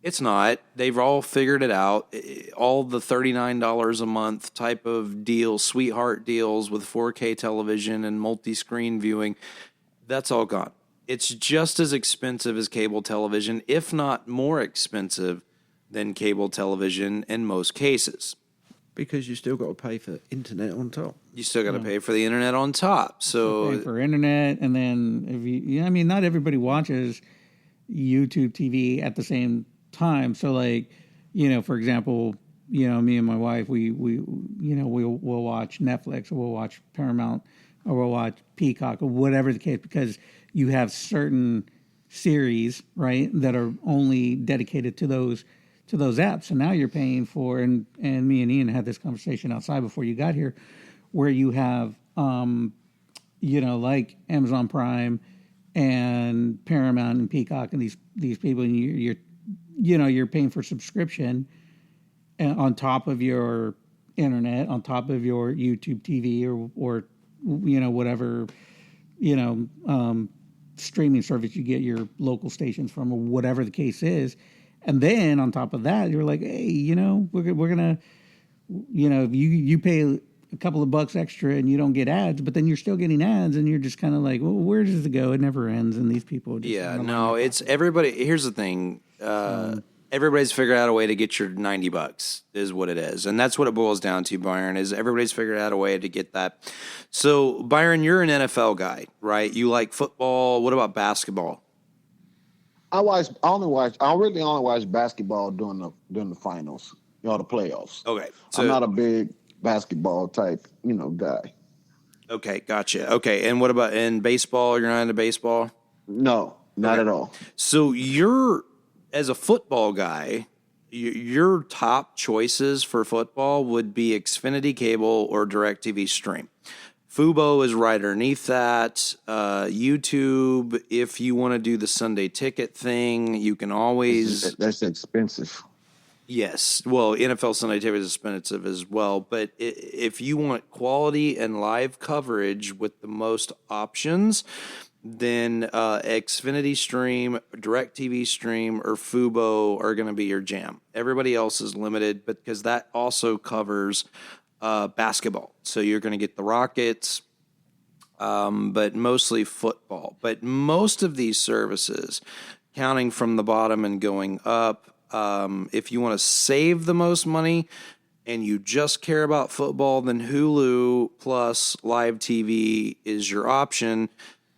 it's not. They've all figured it out. All the $39 a month type of deals, sweetheart deals with 4K television and multi-screen viewing, that's all gone. It's just as expensive as cable television, if not more expensive than cable television in most cases. Because you still got to pay for internet on top. You still got to pay for the internet on top. So pay for internet, and then not everybody watches YouTube TV at the same time. So like, for example, me and my wife, we'll watch Netflix, or we'll watch Paramount, or we'll watch Peacock, or whatever the case, because you have certain series, right, that are only dedicated to those apps. And now you're paying for, and me and Ian had this conversation outside before you got here, where you have, like Amazon Prime and Paramount and Peacock and these people, and you're paying for subscription on top of your internet, on top of your YouTube TV or whatever, streaming service you get your local stations from, or whatever the case is. And then on top of that, you're like, hey, we're gonna, you pay a couple of bucks extra and you don't get ads, but then you're still getting ads, and you're just kind of like, well, where does it go? It never ends, and these people. It's everybody. Here's the thing. Everybody's figured out a way to get your $90 is what it is. And that's what it boils down to, Byron, is everybody's figured out a way to get that. So, Byron, you're an NFL guy, right? You like football. What about basketball? I really only watch basketball during the finals, the playoffs. Okay. So I'm not a big basketball type, guy. Okay, gotcha. Okay, and what about in baseball? You're not into baseball? No, not at all. So as a football guy, your top choices for football would be Xfinity Cable or DirecTV Stream. Fubo is right underneath that. YouTube, if you want to do the Sunday ticket thing, you can always... That's expensive. Yes. Well, NFL Sunday ticket is expensive as well. But if you want quality and live coverage with the most options, then Xfinity Stream, DirecTV Stream, or Fubo are going to be your jam. Everybody else is limited, but because that also covers basketball. So you're going to get the Rockets, but mostly football. But most of these services, counting from the bottom and going up, if you want to save the most money and you just care about football, then Hulu plus live TV is your option.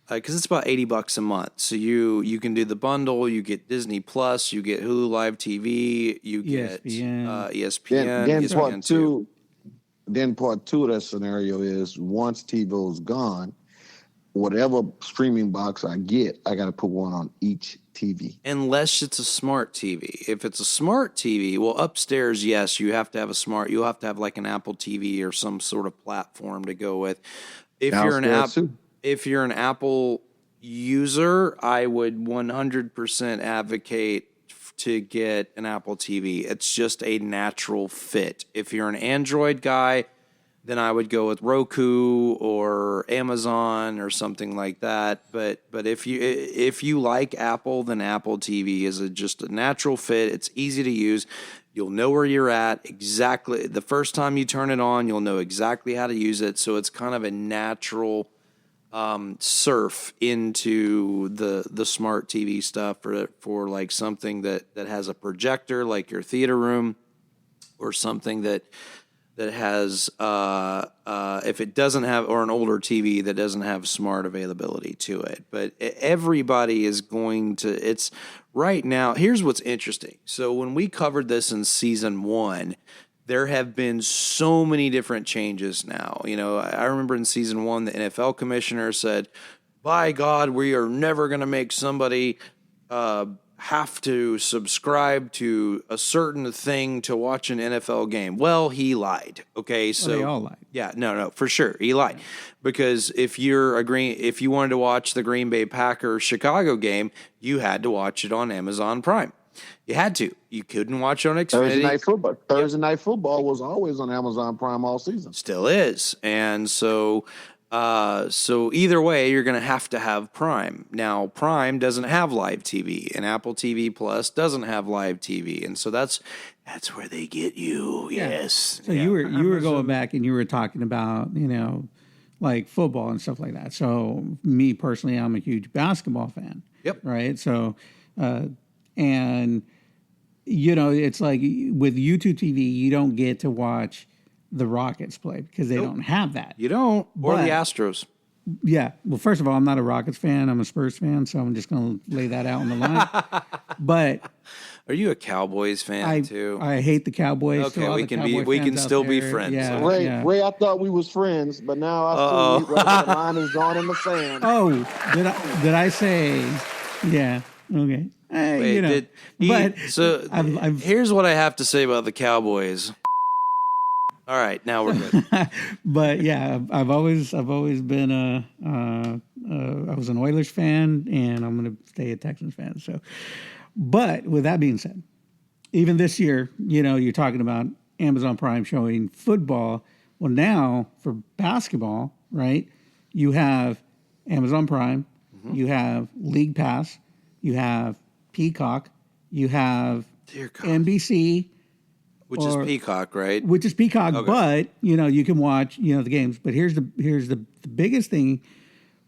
Because it's about $80 a month, so you can do the bundle. You get Disney Plus, you get Hulu Live TV, you get ESPN. Then part two of that scenario is once TiVo's gone, whatever streaming box I get, I got to put one on each TV. Unless it's a smart TV. If it's a smart TV, well, upstairs, yes, you'll have to have like an Apple TV or some sort of platform to go with. If you're an Apple user, I would 100% advocate to get an Apple TV. It's just a natural fit. If you're an Android guy, then I would go with Roku or Amazon or something like that. But if you like Apple, then Apple TV is just a natural fit. It's easy to use. You'll know where you're at exactly. The first time you turn it on, you'll know exactly how to use it. So it's kind of a natural surf into the smart TV stuff for like something that has a projector, like your theater room, or something that has if it doesn't have, or an older TV that doesn't have smart availability to it. But everybody is going to. It's right now. Here's what's interesting. So when we covered this in season 1. There have been so many different changes now. I remember in season 1, the NFL commissioner said, by God, we are never going to make somebody have to subscribe to a certain thing to watch an NFL game. Well, he lied. Okay, so they all lied. Yeah, no, for sure, he lied. Because if you wanted to watch the Green Bay Packers Chicago game, you had to watch it on Amazon Prime. You had to. You couldn't watch it on Xfinity. Thursday night football was always on Amazon Prime all season. Still is. And so either way, you're going to have Prime. Now, Prime doesn't have live TV, and Apple TV Plus doesn't have live TV. And so that's where they get you. Yeah. Yes. So you were going back and you were talking about, like football and stuff like that. So me personally, I'm a huge basketball fan. Yep. Right. So, and, it's like with YouTube TV, you don't get to watch the Rockets play because they don't have that. You don't. Or the Astros. Yeah. Well, first of all, I'm not a Rockets fan. I'm a Spurs fan. So I'm just going to lay that out on the line. But Are you a Cowboys fan too? I hate the Cowboys. Okay, to all we the can Cowboy we can fans out still be there. friends. Yeah, Ray, yeah. Ray, I thought we was friends, but now I see where the line is drawn in the sand. Oh, did I say? Yeah. Okay. Wait, you know, but I've here's what I have to say about the Cowboys. All right, now we're good. but yeah, I've always been I was an Oilers fan, and I'm going to stay a Texans fan. So, but with that being said, even this year, you're talking about Amazon Prime showing football. Well, now for basketball, right? You have Amazon Prime, you have League Pass, you have Peacock, you have Dear God. NBC. Which is Peacock, right? Which is Peacock, Okay. but you can watch the games. But here's the biggest thing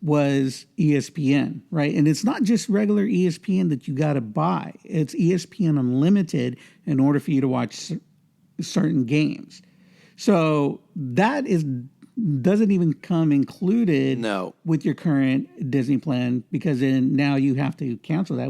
was ESPN, right? And it's not just regular ESPN that you got to buy. It's ESPN Unlimited in order for you to watch certain games. So that doesn't even come included with your current Disney plan, because then now you have to cancel that.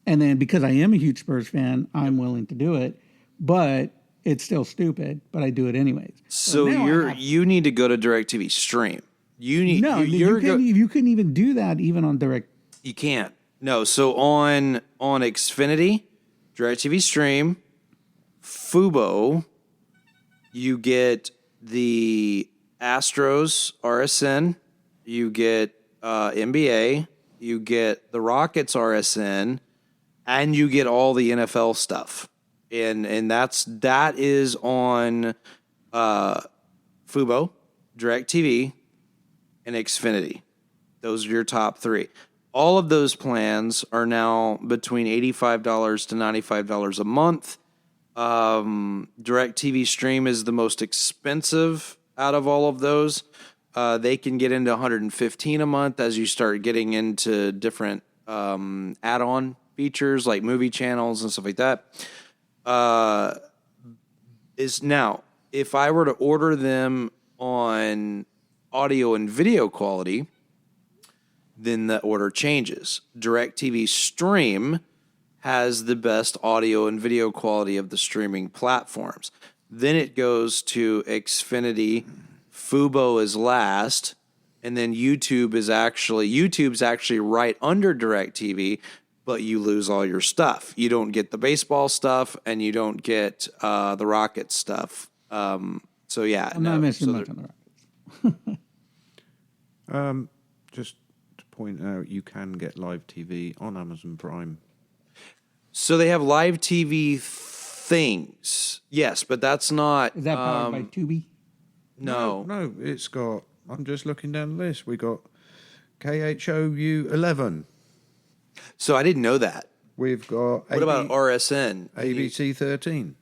And then because I am a huge Spurs fan, I'm willing to do it. But it's still stupid, but I do it anyways. So you need to go to DirecTV Stream. You need you couldn't even do that even on Direct. You can't. No. So on Xfinity, DirecTV Stream, Fubo, you get the Astros RSN, you get NBA, you get the Rockets RSN, and you get all the NFL stuff. And that is on Fubo, DirecTV, and Xfinity. Those are your top three. All of those plans are now between $85 to $95 a month. DirecTV Stream is the most expensive out of all of those. They can get into $115 a month as you start getting into different add-on features like movie channels and stuff like that. Is now, if I were to order them on audio and video quality, then the order changes. DirecTV Stream has the best audio and video quality of the streaming platforms. Then it goes to Xfinity, Fubo is last, and then YouTube's actually right under DirecTV, but you lose all your stuff. You don't get the baseball stuff, and you don't get the Rockets stuff. So yeah, I'm not missing much on the Rockets. Just to point out, you can get live TV on Amazon Prime. So they have live TV things, yes, but that's not. Is that powered by Tubi? No, it's got. I'm just looking down the list. We got KHOU 11. So I didn't know that. We've got. What about RSN? ABC 13.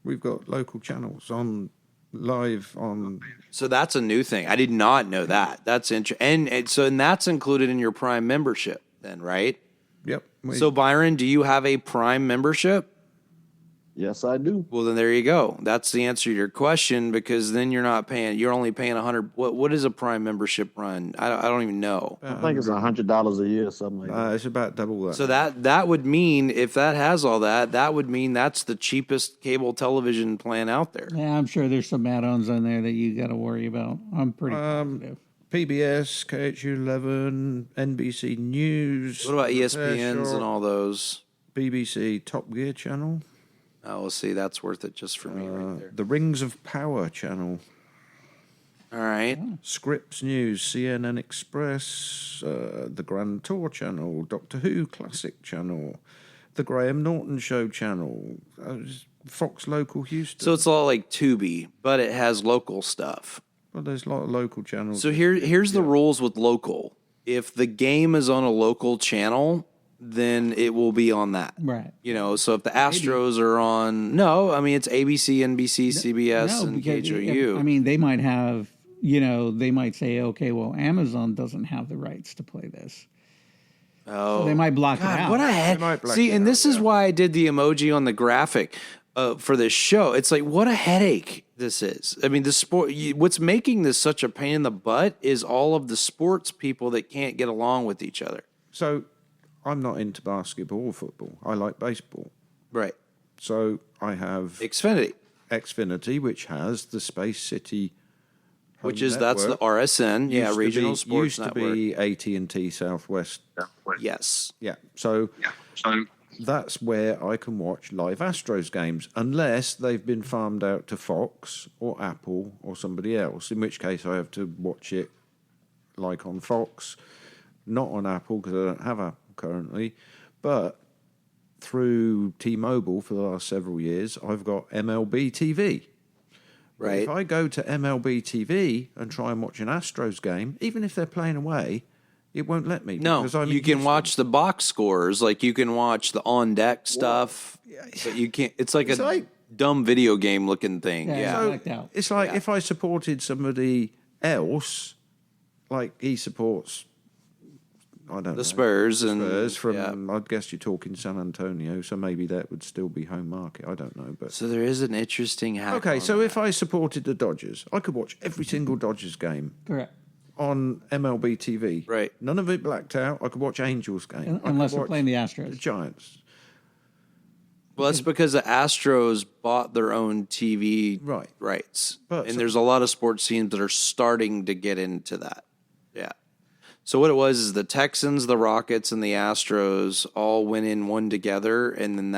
We've got local channels on live on. So that's a new thing. I did not know that. That's interesting. And that's included in your Prime membership then, right? Yep. So Byron, do you have a Prime membership? Yes, I do. Well, then there you go. That's the answer to your question, because then you're not paying. You're only paying $100. What is a Prime membership run? I don't even know. I think it's $100 a year, something like that. It's about double that. So that would mean, if that has all that, that would mean that's the cheapest cable television plan out there. Yeah, I'm sure there's some add-ons on there that you got to worry about. I'm pretty positive. PBS, KHU 11, NBC News. What about ESPNs and all those? BBC Top Gear channel. Oh, well, see, that's worth it just for me right there. The Rings of Power channel. All right. Scripps News, CNN Express, the Grand Tour channel, Doctor Who Classic channel, the Graham Norton Show channel, Fox Local Houston. So it's all like Tubi, but it has local stuff. Well, there's a lot of local channels. So here's the rules with local. If the game is on a local channel, then it will be on that. Right. So if the Astros are on, it's ABC, NBC, CBS, and KHOU. They might have, they might say, okay, well, Amazon doesn't have the rights to play this. Oh, so they might block it out. What a head. See, and this is why I did the emoji on the graphic for this show. It's like, what a headache this is. I mean, the sport. What's making this such a pain in the butt is all of the sports people that can't get along with each other. So I'm not into basketball or football. I like baseball. Right. So I have Xfinity, which has the Space City home that's the network. RSN, Regional Sports Network. Network. Used to be AT&T Southwest. Yes. Yeah. So that's where I can watch live Astros games, unless they've been farmed out to Fox or Apple or somebody else, in which case I have to watch it like on Fox, not on Apple because I don't have Apple currently, but through T-Mobile for the last several years, I've got MLB TV. Right. If I go to MLB TV and try and watch an Astros game, even if they're playing away, it won't let me. No, you can watch the box scores, like you can watch the on deck stuff, but you can't. It's like a dumb video game looking thing. Yeah. So it's like if I supported somebody else, like he supports, I don't know, the Spurs from. I guess you're talking San Antonio, so maybe that would still be home market. I don't know, but so there is an interesting hack. Okay, so if I supported the Dodgers, I could watch every single Dodgers game. Correct. On MLB TV. Right. None of it blacked out. I could watch Angels game. Unless they're playing the Astros. The Giants. Well, that's because the Astros bought their own TV rights. And there's a lot of sports teams that are starting to get into that. Yeah. So what it was is the Texans, the Rockets, and the Astros all went in one together, and then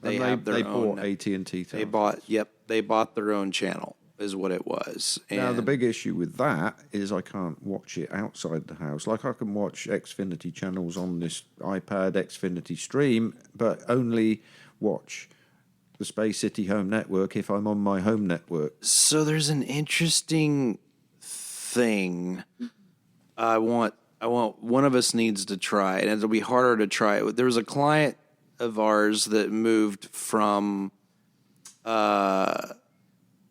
they bought AT&T. They bought their own channel. Is what it was. And now, the big issue with that is I can't watch it outside the house. Like, I can watch Xfinity channels on this iPad, Xfinity Stream, but only watch the Space City home network if I'm on my home network. So there's an interesting thing I want one of us needs to try, and it'll be harder to try. There was a client of ours that moved from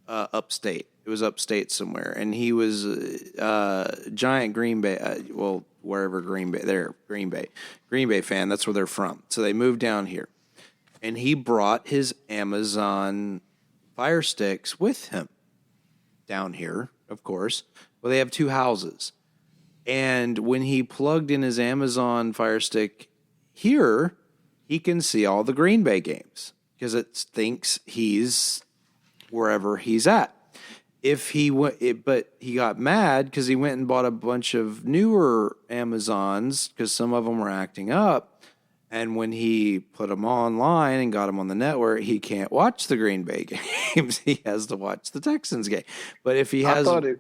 upstate. It was upstate somewhere, and he was a giant Green Bay, wherever Green Bay fan. That's where they're from. So they moved down here, and he brought his Amazon Fire Sticks with him down here, of course. Well, they have two houses, and when he plugged in his Amazon Fire Stick here, he can see all the Green Bay games because it thinks he's wherever he's at. If he went, but he got mad because he went and bought a bunch of newer Amazons because some of them were acting up. And when he put them online and got them on the network, he can't watch the Green Bay games. He has to watch the Texans game. But if he has, I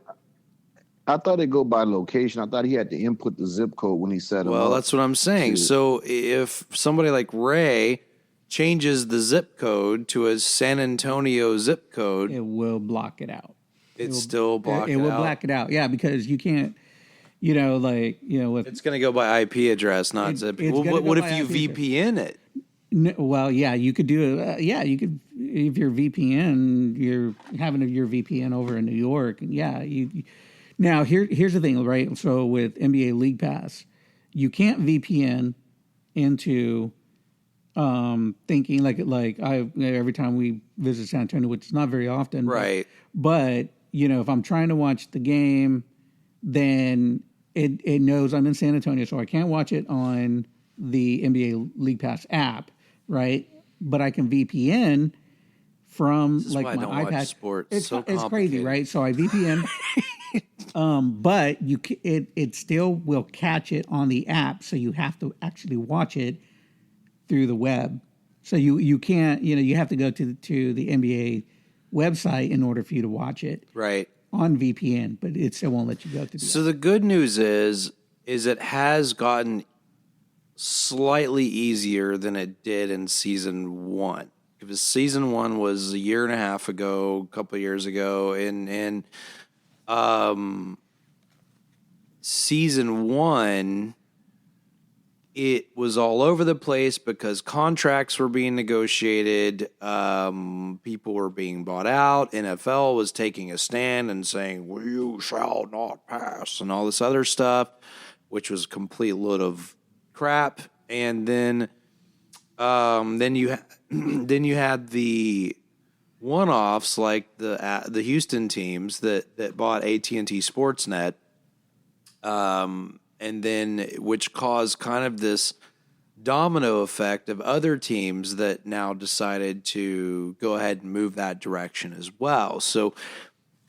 thought it go by location. I thought he had to input the zip code when he set them up. Well, that's what I'm saying. So if somebody like Ray changes the zip code to a San Antonio zip code, it will block it out. It will block it's going to go by IP address, not zip. What if you VPN it? No, well, yeah, you could do it. You could, if you're VPN, you're having your VPN over in New York. Yeah, now here's the thing, right? So with NBA League Pass, you can't VPN into thinking like every time we visit San Antonio, which is not very often, right? But if I'm trying to watch the game, then it knows I'm in San Antonio, so I can't watch it on the NBA League Pass app, right? But I can VPN from my iPad. Sports. It's crazy, right? So I VPN, but it still will catch it on the app, so you have to actually watch it through the web. So you can't, you have to go to the NBA website in order for you to watch it. Right. On VPN, but it still won't let you go to So the good news is it has gotten slightly easier than it did in season one. Because season one was a year and a half ago, a couple of years ago, and season one, it was all over the place because contracts were being negotiated. People were being bought out. NFL was taking a stand and saying, "You shall not pass," and all this other stuff, which was a complete load of crap. And then you had the one-offs like the Houston teams that bought AT&T Sportsnet. And then which caused kind of this domino effect of other teams that now decided to go ahead and move that direction as well. So,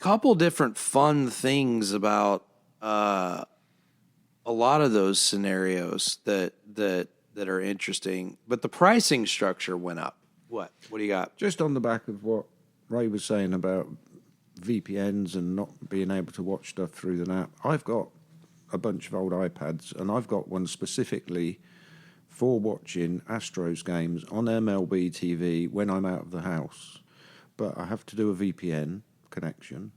couple different fun things about a lot of those scenarios that are interesting. But the pricing structure went up. What do you got? Just on the back of what Ray was saying about VPNs and not being able to watch stuff through the app, I've got a bunch of old iPads, and I've got one specifically for watching Astros games on MLB TV when I'm out of the house. But I have to do a VPN connection,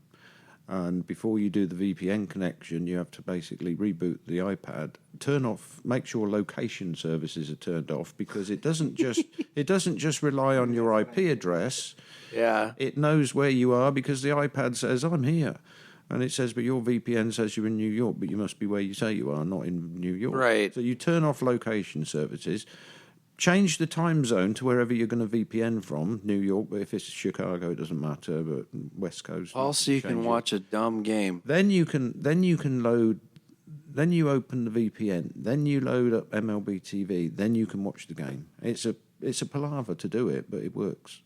and before you do the VPN connection, you have to basically reboot the iPad, turn off, make sure location services are turned off, because it doesn't just rely on your IP address. Yeah. It knows where you are because the iPad says, I'm here. And it says, but your VPN says you're in New York, but you must be where you say you are, not in New York. Right. So you turn off location services, change the time zone to wherever you're going to VPN from, New York, but if it's Chicago, it doesn't matter, but West Coast. Also, you can watch a dumb game. Then you can load, then you open the VPN, then you load up MLB TV, then you can watch the game. It's a palaver to do it, but it works.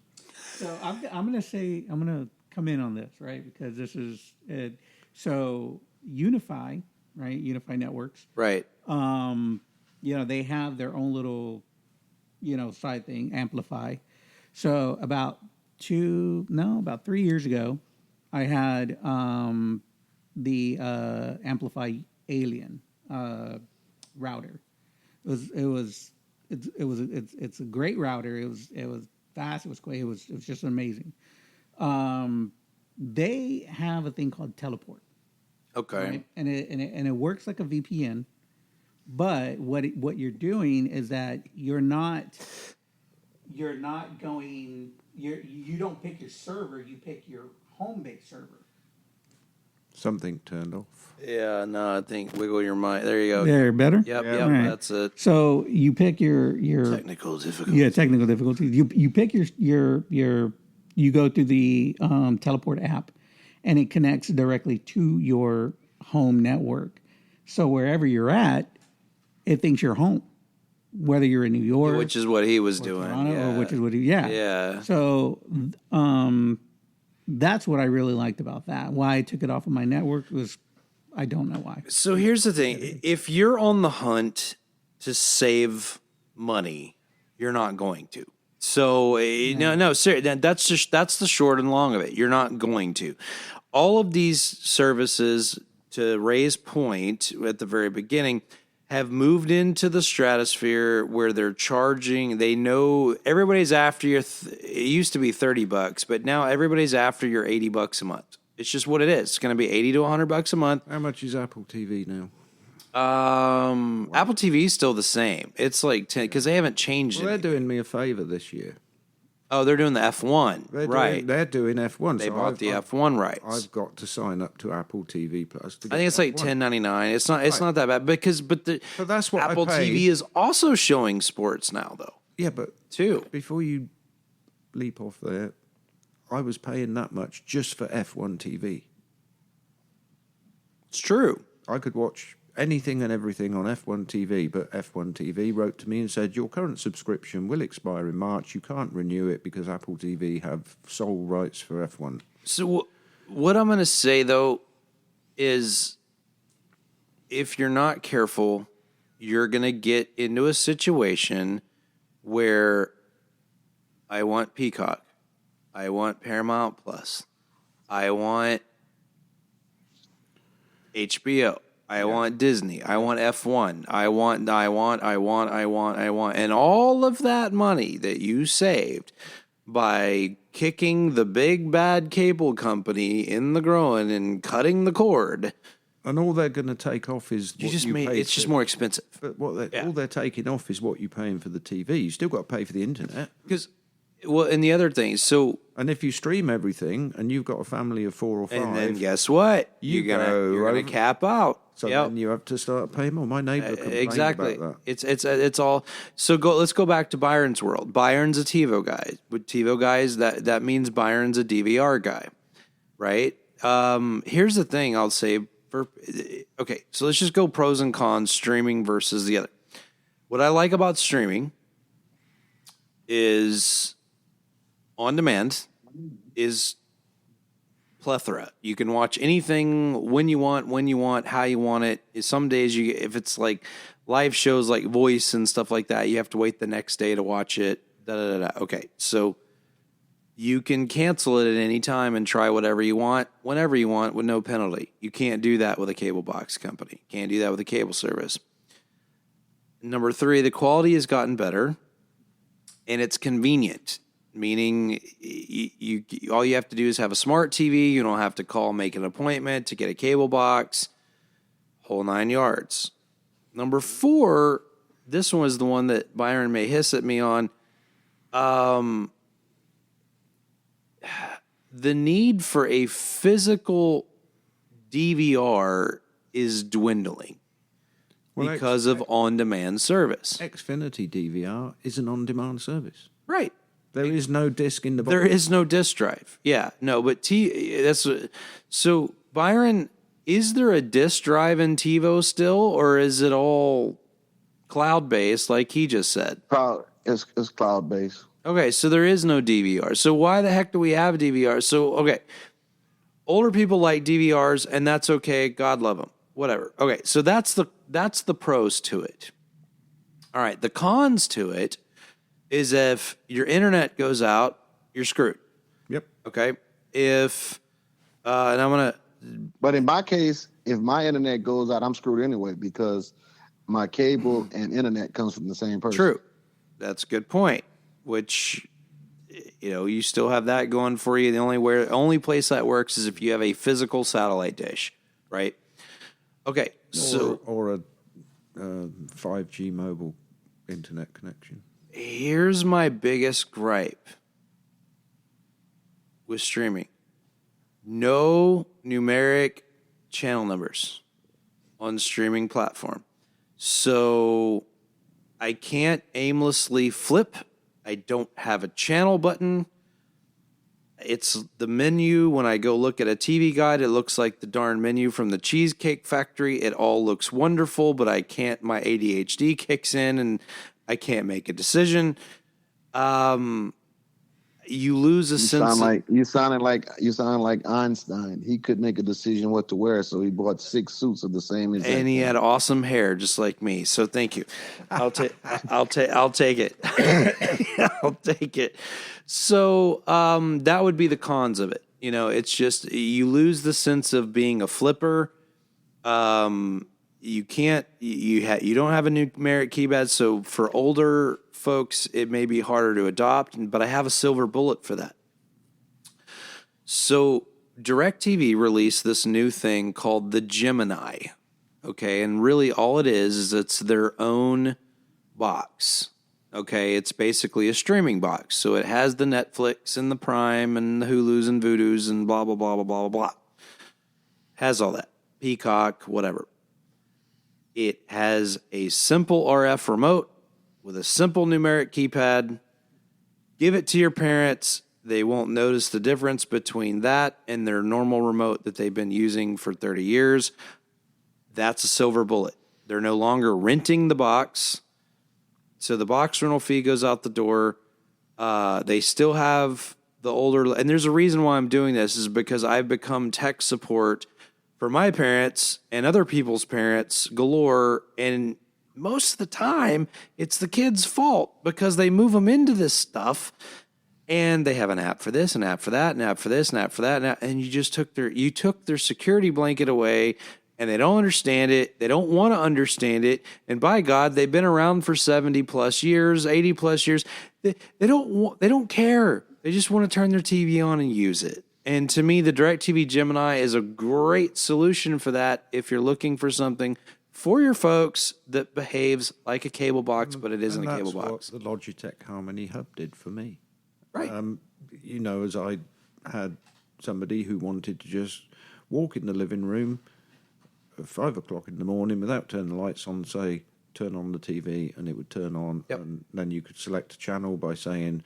So I'm going to come in on this, right? Because this is it. So Unify, right? Unify Networks. Right. They have their own little, side thing, Amplify. So about 3 years ago, I had the Amplify Alien router. It's a great router. It was fast. It was quick. It was just amazing. They have a thing called Teleport. Okay. Right? And it works like a VPN, but what you're doing is that you don't pick your server, you pick your home-based server. Something turned off. Yeah, no, I think wiggle your mind. There you go. There, better? Yep, Yeah. yep, Right. that's it. So you pick your Technical difficulty. Yeah, technical difficulties. You pick your you go through the Teleport app, and it connects directly to your home network. So wherever you're at, it thinks you're home, whether you're in New York, Which is what he was doing. Toronto, Yeah. or which is what Yeah. So that's what I really liked about that. Why I took it off of my network was I don't know why. So here's the thing. If you're on the hunt to save money, you're not going to. So no, seriously, that's the short and long of it. You're not going to. All of these services, to Ray's point at the very beginning, have moved into the stratosphere where they're charging. They know everybody's after your. It used to be $30, but now everybody's after your $80 a month. It's just what it is. It's going to be $80 to $100 a month. How much is Apple TV now? Apple TV is still the same. It's like 10 because they haven't changed Well, it. they're doing me a favor this year. Oh, they're doing the F1, right? They're doing F1. They bought the F1 rights. I've got to sign up to Apple TV Plus. To I think it's like F1. $10.99. It's not that bad But that's what I Apple paid. TV is also showing sports now, though. Yeah, but Too. before you leap off there, I was paying that much just for F1 TV. It's true. I could watch anything and everything on F1 TV, but F1 TV wrote to me and said, your current subscription will expire in March. You can't renew it because Apple TV have sole rights for F1. So what I'm going to say, though, is if you're not careful, you're going to get into a situation where I want Peacock, I want Paramount Plus, I want HBO, I want Disney, I want F1, I want, and all of that money that you saved by kicking the big bad cable company in the groin and cutting the cord. And all they're going to take off is You what just you made pay it's just for- more expensive. But all Yeah. they're taking off is what you're paying for the TV. You still got to pay for the internet. Because, well, and the other thing, so, And if you stream everything and you've got a family of 4 or 5, and then guess what? You you're gonna go over- cap out. so Yep. then you have to start paying more. My neighbor complained Exactly. about that. It's all. So let's go back to Byron's world. Byron's a TiVo guy. With TiVo guys, that means Byron's a DVR guy, right? Here's the thing I'll say. Okay, so let's just go pros and cons, streaming versus the other. What I like about streaming is on demand is plethora. You can watch anything when you want, how you want it. Some days if it's like live shows like Voice and stuff like that, you have to wait the next day to watch it. Okay, so you can cancel it at any time and try whatever you want, whenever you want, with no penalty. You can't do that with a cable box company. Can't do that with a cable service. Number 3, the quality has gotten better, and it's convenient. Meaning, you all you have to do is have a smart TV. You don't have to call, make an appointment to get a cable box. Whole 9 yards. Number 4, this one is the one that Byron may hiss at me on. The need for a physical DVR is dwindling because of on-demand service. Xfinity DVR is an on-demand service. Right. There is no disc in the box. There is no disc drive. Yeah, no, but so Byron, is there a disc drive in TiVo still, or is it all cloud-based like he just said? It's cloud-based. Okay, so there is no DVR. So why the heck do we have DVR? So, okay, older people like DVRs, and that's okay. God love them. Whatever. Okay, so that's the pros to it. All right, the cons to it is if your internet goes out, you're screwed. Yep. Okay? And I'm going to... But in my case, if my internet goes out, I'm screwed anyway because my cable and internet comes from the same person. True. That's a good point. Which, you still have that going for you. The only place that works is if you have a physical satellite dish, right? Okay, or a 5G mobile internet connection. Here's my biggest gripe with streaming: no numeric channel numbers on streaming platform, so I can't aimlessly flip. I don't have a channel button. It's the menu. When I go look at a TV guide, it looks like the darn menu from the Cheesecake Factory. It all looks wonderful, but I can't. My ADHD kicks in, and I can't make a decision. You lose a sense. You sounded like Einstein. He couldn't make a decision what to wear, so he bought 6 suits of the same exact. And he had awesome hair, just like me. So thank you. I'll take it. I'll take it. So that would be the cons of it. It's just you lose the sense of being a flipper. You can't. You don't have a numeric keypad. So for older folks, it may be harder to adopt. But I have a silver bullet for that. So DirecTV released this new thing called the Gemini. Okay, and really all it is it's their own box. Okay, it's basically a streaming box. So it has the Netflix and the Prime and the Hulus and Voodoos and blah, blah, blah, blah, blah, blah. Has all that. Peacock, whatever. It has a simple RF remote with a simple numeric keypad. Give it to your parents. They won't notice the difference between that and their normal remote that they've been using for 30 years. That's a silver bullet. They're no longer renting the box. So the box rental fee goes out the door. They still have the older, and there's a reason why I'm doing this is because I've become tech support for my parents and other people's parents galore. And most of the time it's the kids' fault because they move them into this stuff and they have an app for this, an app for that, an app for this, an app for that. And you just took their security blanket away. And they don't understand it. They don't want to understand it. And by God, they've been around for 70 plus years, 80 plus years. They don't care. They just want to turn their TV on and use it. And to me, the DirecTV Gemini is a great solution for that if you're looking for something for your folks that behaves like a cable box, but it isn't a cable box. That's what the Logitech Harmony Hub did for me. Right. As I had somebody who wanted to just walk in the living room at 5 o'clock in the morning without turning the lights on, say, turn on the TV, and it would turn on. Yep. And then you could select a channel by saying,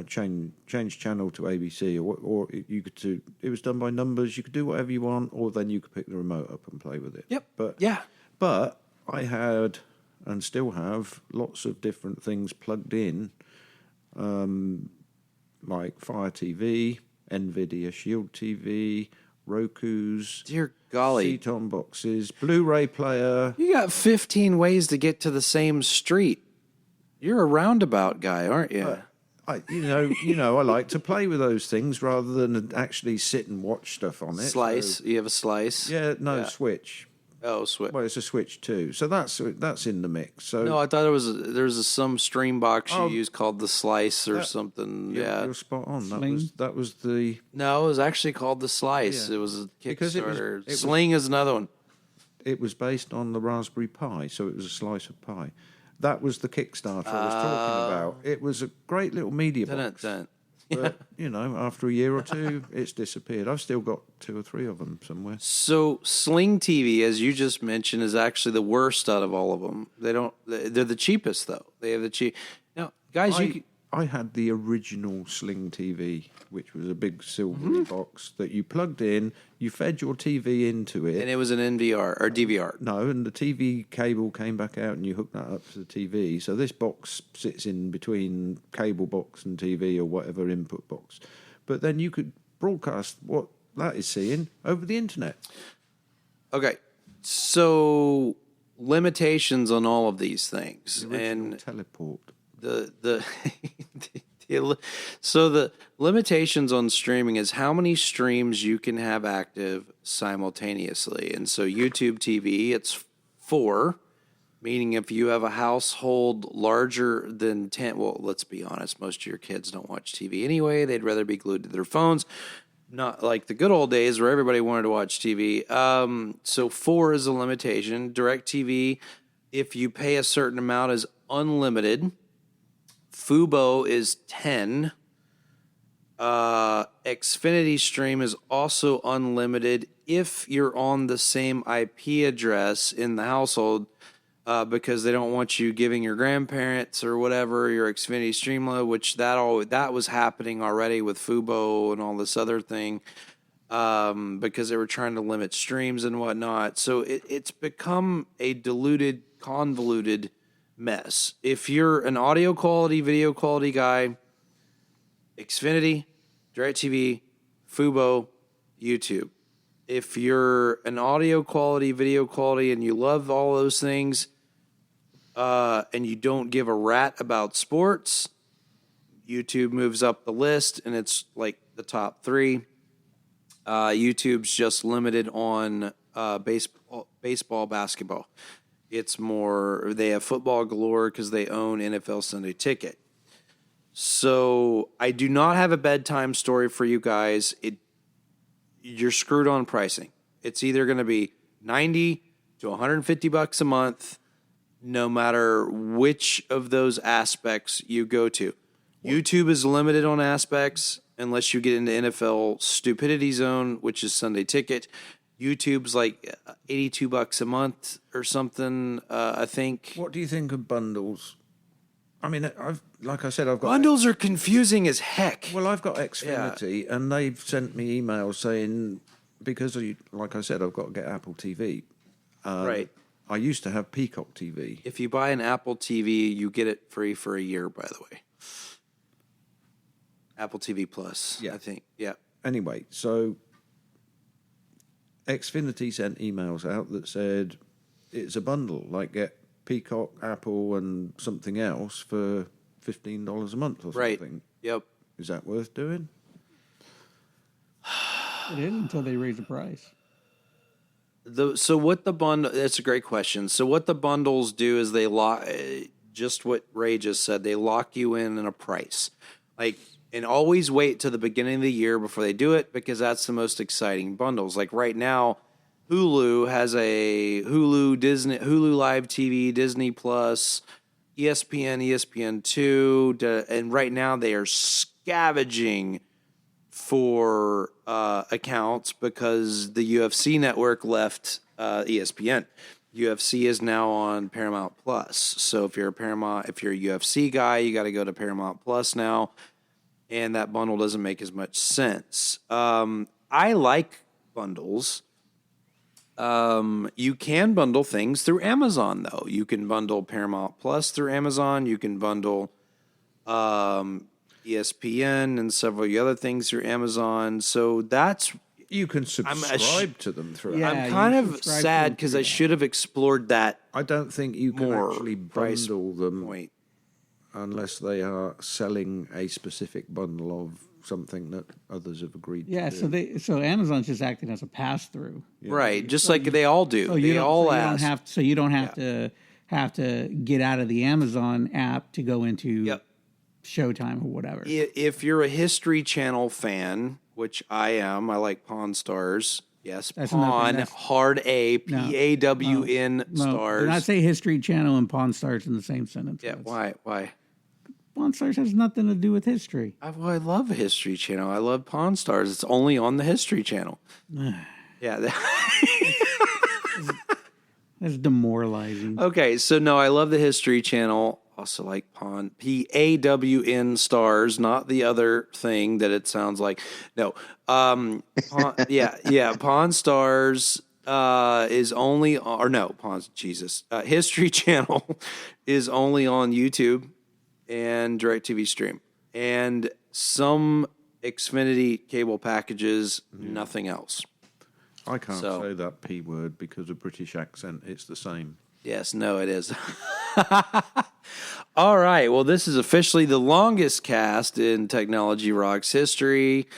change channel to ABC, or you could do, it was done by numbers. You could do whatever you want, or then you could pick the remote up and play with it. Yep. But yeah. But I had and still have lots of different things plugged in, like Fire TV, NVIDIA Shield TV, Roku's, Dear golly. Ceton boxes, Blu-ray player. You got 15 ways to get to the same street. You're a roundabout guy, aren't you? I like to play with those things rather than actually sit and watch stuff on it. Slice. So, You have a slice? yeah, no, Switch. Oh, Switch. Well, it's a Switch too, so that's in the mix. So No, I thought there was some stream box you used called the Slice or something. you're spot on. Sling? That was the. No, it was actually called the Slice. Yeah. It was a Because it was- Kickstarter. it was- Sling is another one. It was based on the Raspberry Pi, so it was a slice of pie. That was the Kickstarter I was talking about. It was a great little media box. Dun-dun-dun. But, after a year or two, it's disappeared. I've still got 2 or 3 of them somewhere. So Sling TV, as you just mentioned, is actually the worst out of all of them. They're the cheapest though. They have the cheap. Now, guys, I had the original Sling TV, which was a big silvery box that you plugged in, you fed your TV into it. and it was an NVR or DVR. No, and the TV cable came back out and you hooked that up to the TV. So this box sits in between cable box and TV or whatever input box. But then you could broadcast what that is seeing over the internet. Okay, so limitations on all of these things, Original and teleport. the so the limitations on streaming is how many streams you can have active simultaneously. And so YouTube TV, it's 4, meaning if you have a household larger than 10, well, let's be honest, most of your kids don't watch TV anyway. They'd rather be glued to their phones. Not like the good old days where everybody wanted to watch TV. So 4 is a limitation. DirecTV, if you pay a certain amount, is unlimited. Fubo is 10. Xfinity Stream is also unlimited if you're on the same IP address in the household, because they don't want you giving your grandparents or whatever your Xfinity Stream load, which that was happening already with Fubo and all this other thing, because they were trying to limit streams and whatnot. So it's become a diluted, convoluted mess. If you're an audio quality, video quality guy, Xfinity, DirecTV, Fubo, YouTube. If you're an audio quality, video quality, and you love all those things, and you don't give a rat about sports, YouTube moves up the list, and it's like the top 3. YouTube's just limited on baseball, basketball. It's more, they have football galore because they own NFL Sunday Ticket. So I do not have a bedtime story for you guys. You're screwed on pricing. It's either going to be $90 to $150 a month, no matter which of those aspects you go to. YouTube is limited on aspects unless you get into NFL Stupidity Zone, which is Sunday Ticket. YouTube's like $82 a month or something, I think. What do you think of bundles? I mean, I've got Bundles are confusing as heck. Well, I've got Xfinity, and they've sent me emails saying because like I said, I've got to get Apple TV. Right. I used to have Peacock TV. If you buy an Apple TV, you get it free for a year. By the way, Apple TV Plus. Yeah. I think. Yeah. Anyway, so Xfinity sent emails out that said it's a bundle, like get Peacock, Apple, and something else for $15 a month or Right. something. Yep. Is that worth doing? It is until they raise the price. So what the bundle? That's a great question. So what the bundles do is they lock, just what Ray just said. They lock you in a price, and always wait till the beginning of the year before they do it, because that's the most exciting bundles. Like right now, Hulu has a Hulu Live TV, Disney Plus, ESPN, ESPN2, and right now they are scavenging for accounts because the UFC network left ESPN. UFC is now on Paramount Plus. So if you're a UFC guy, you got to go to Paramount Plus now, and that bundle doesn't make as much sense. I like bundles You can bundle things through Amazon, though. You can bundle Paramount Plus through Amazon. You can bundle ESPN and several other things through Amazon. So that's You can subscribe to them through. Yeah. I'm you kind of subscribe to sad them because through I that. should have explored that I don't think you can more actually price bundle them point. unless they are selling a specific bundle of something that others have agreed Yeah, to do. so Amazon's just acting as a pass through. Right, just like they all do. They all ask. So you don't have to get out of the Amazon app to go into Yep. Showtime or whatever. If you're a History Channel fan, which I am, I like Pawn Stars. Yes, That's Pawn, nothing. hard A, P-A-W-N No, stars. do not say History Channel and Pawn Stars in the same sentence. Yeah, why? Pawn Stars has nothing to do with history. I love History Channel. I love Pawn Stars. It's only on the History Channel. Yeah. That's demoralizing. Okay, so no, I love the History Channel. Also like Pawn, P-A-W-N stars, not the other thing that it sounds like. No, Pawn, Pawn Stars is only, or no, Pawn, Jesus. History Channel is only on YouTube and DirecTV Stream. And some Xfinity cable packages, nothing else. I can't say that P word because of British accent. It's the same. Yes, no, it is. All right. Well, this is officially the longest cast in Technology Rocks history.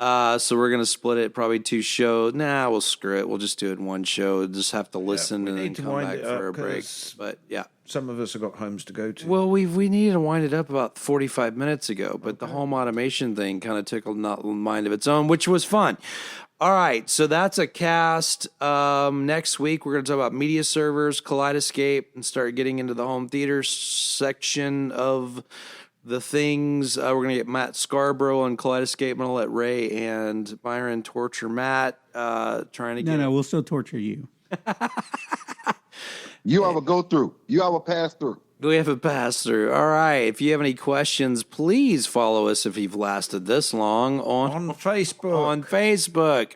So we're going to split it probably 2 shows. Nah, we'll screw it. We'll just do it in 1 show. Just have to listen we and then need to come wind back it for a up break. 'cause But yeah. Some of us have got homes to go to. Well, we needed to wind it up about 45 minutes ago, but the home automation thing kind of took a mind of its own, which was fun. All right, so that's a cast. Next week, we're going to talk about media servers, Kaleidoscape, and start getting into the home theater section of the things. We're going to get Matt Scarborough on Kaleidoscape. I'm going to let Ray and Byron torture Matt, trying to get... No, we'll still torture you. You have a go through. You have a pass through. We have a pass through. All right. If you have any questions, please follow us if you've lasted this long on Facebook. On Facebook.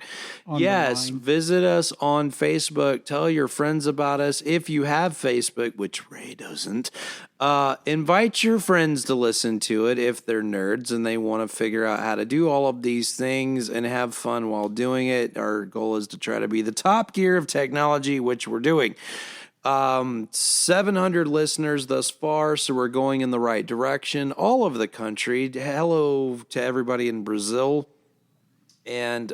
Yes, line. visit us on Facebook. Tell your friends about us. If you have Facebook, which Ray doesn't, invite your friends to listen to it if they're nerds and they want to figure out how to do all of these things and have fun while doing it. Our goal is to try to be the top gear of technology, which we're doing. 700 listeners thus far, so we're going in the right direction all over the country. Hello to everybody in Brazil and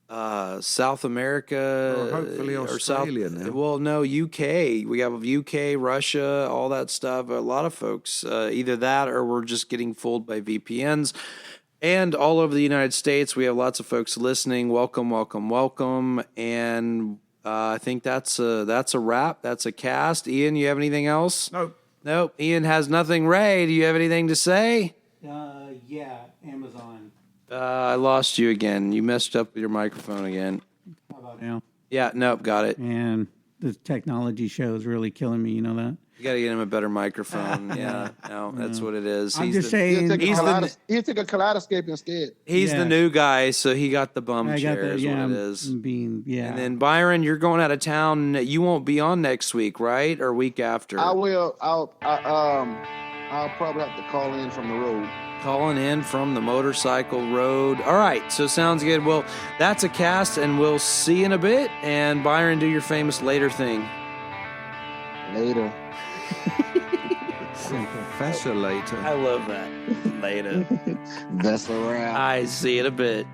South America, Or hopefully or Australia South. now. Well, no, UK. We have UK, Russia, all that stuff. A lot of folks, either that or we're just getting fooled by VPNs. And all over the United States, we have lots of folks listening. Welcome, welcome, welcome, and I think that's a wrap. That's a cast. Ian, you have anything else? Nope. Ian has nothing. Ray, do you have anything to say? Yeah, Amazon. I lost you again. You messed up with your microphone again. How about now? Yeah, nope, got it. And the technology show is really killing me. You know that? You got to get him a better microphone. Yeah, no, that's what it is. I'm just He'll saying. take, He's he'll take a kaleidoscape instead. He's Yeah. the new guy, so he got the bum I got chair the is what it is. being And then Byron, you're going out of town. You won't be on next week, right? Or week after? I will. I'll probably have to call in from the road. Calling in from the motorcycle road. All right, so sounds good. Well, that's a cast, and we'll see you in a bit. And Byron, do your famous later thing. Later. Professor later. I love that. Later. That's a wrap. I see you in a bit.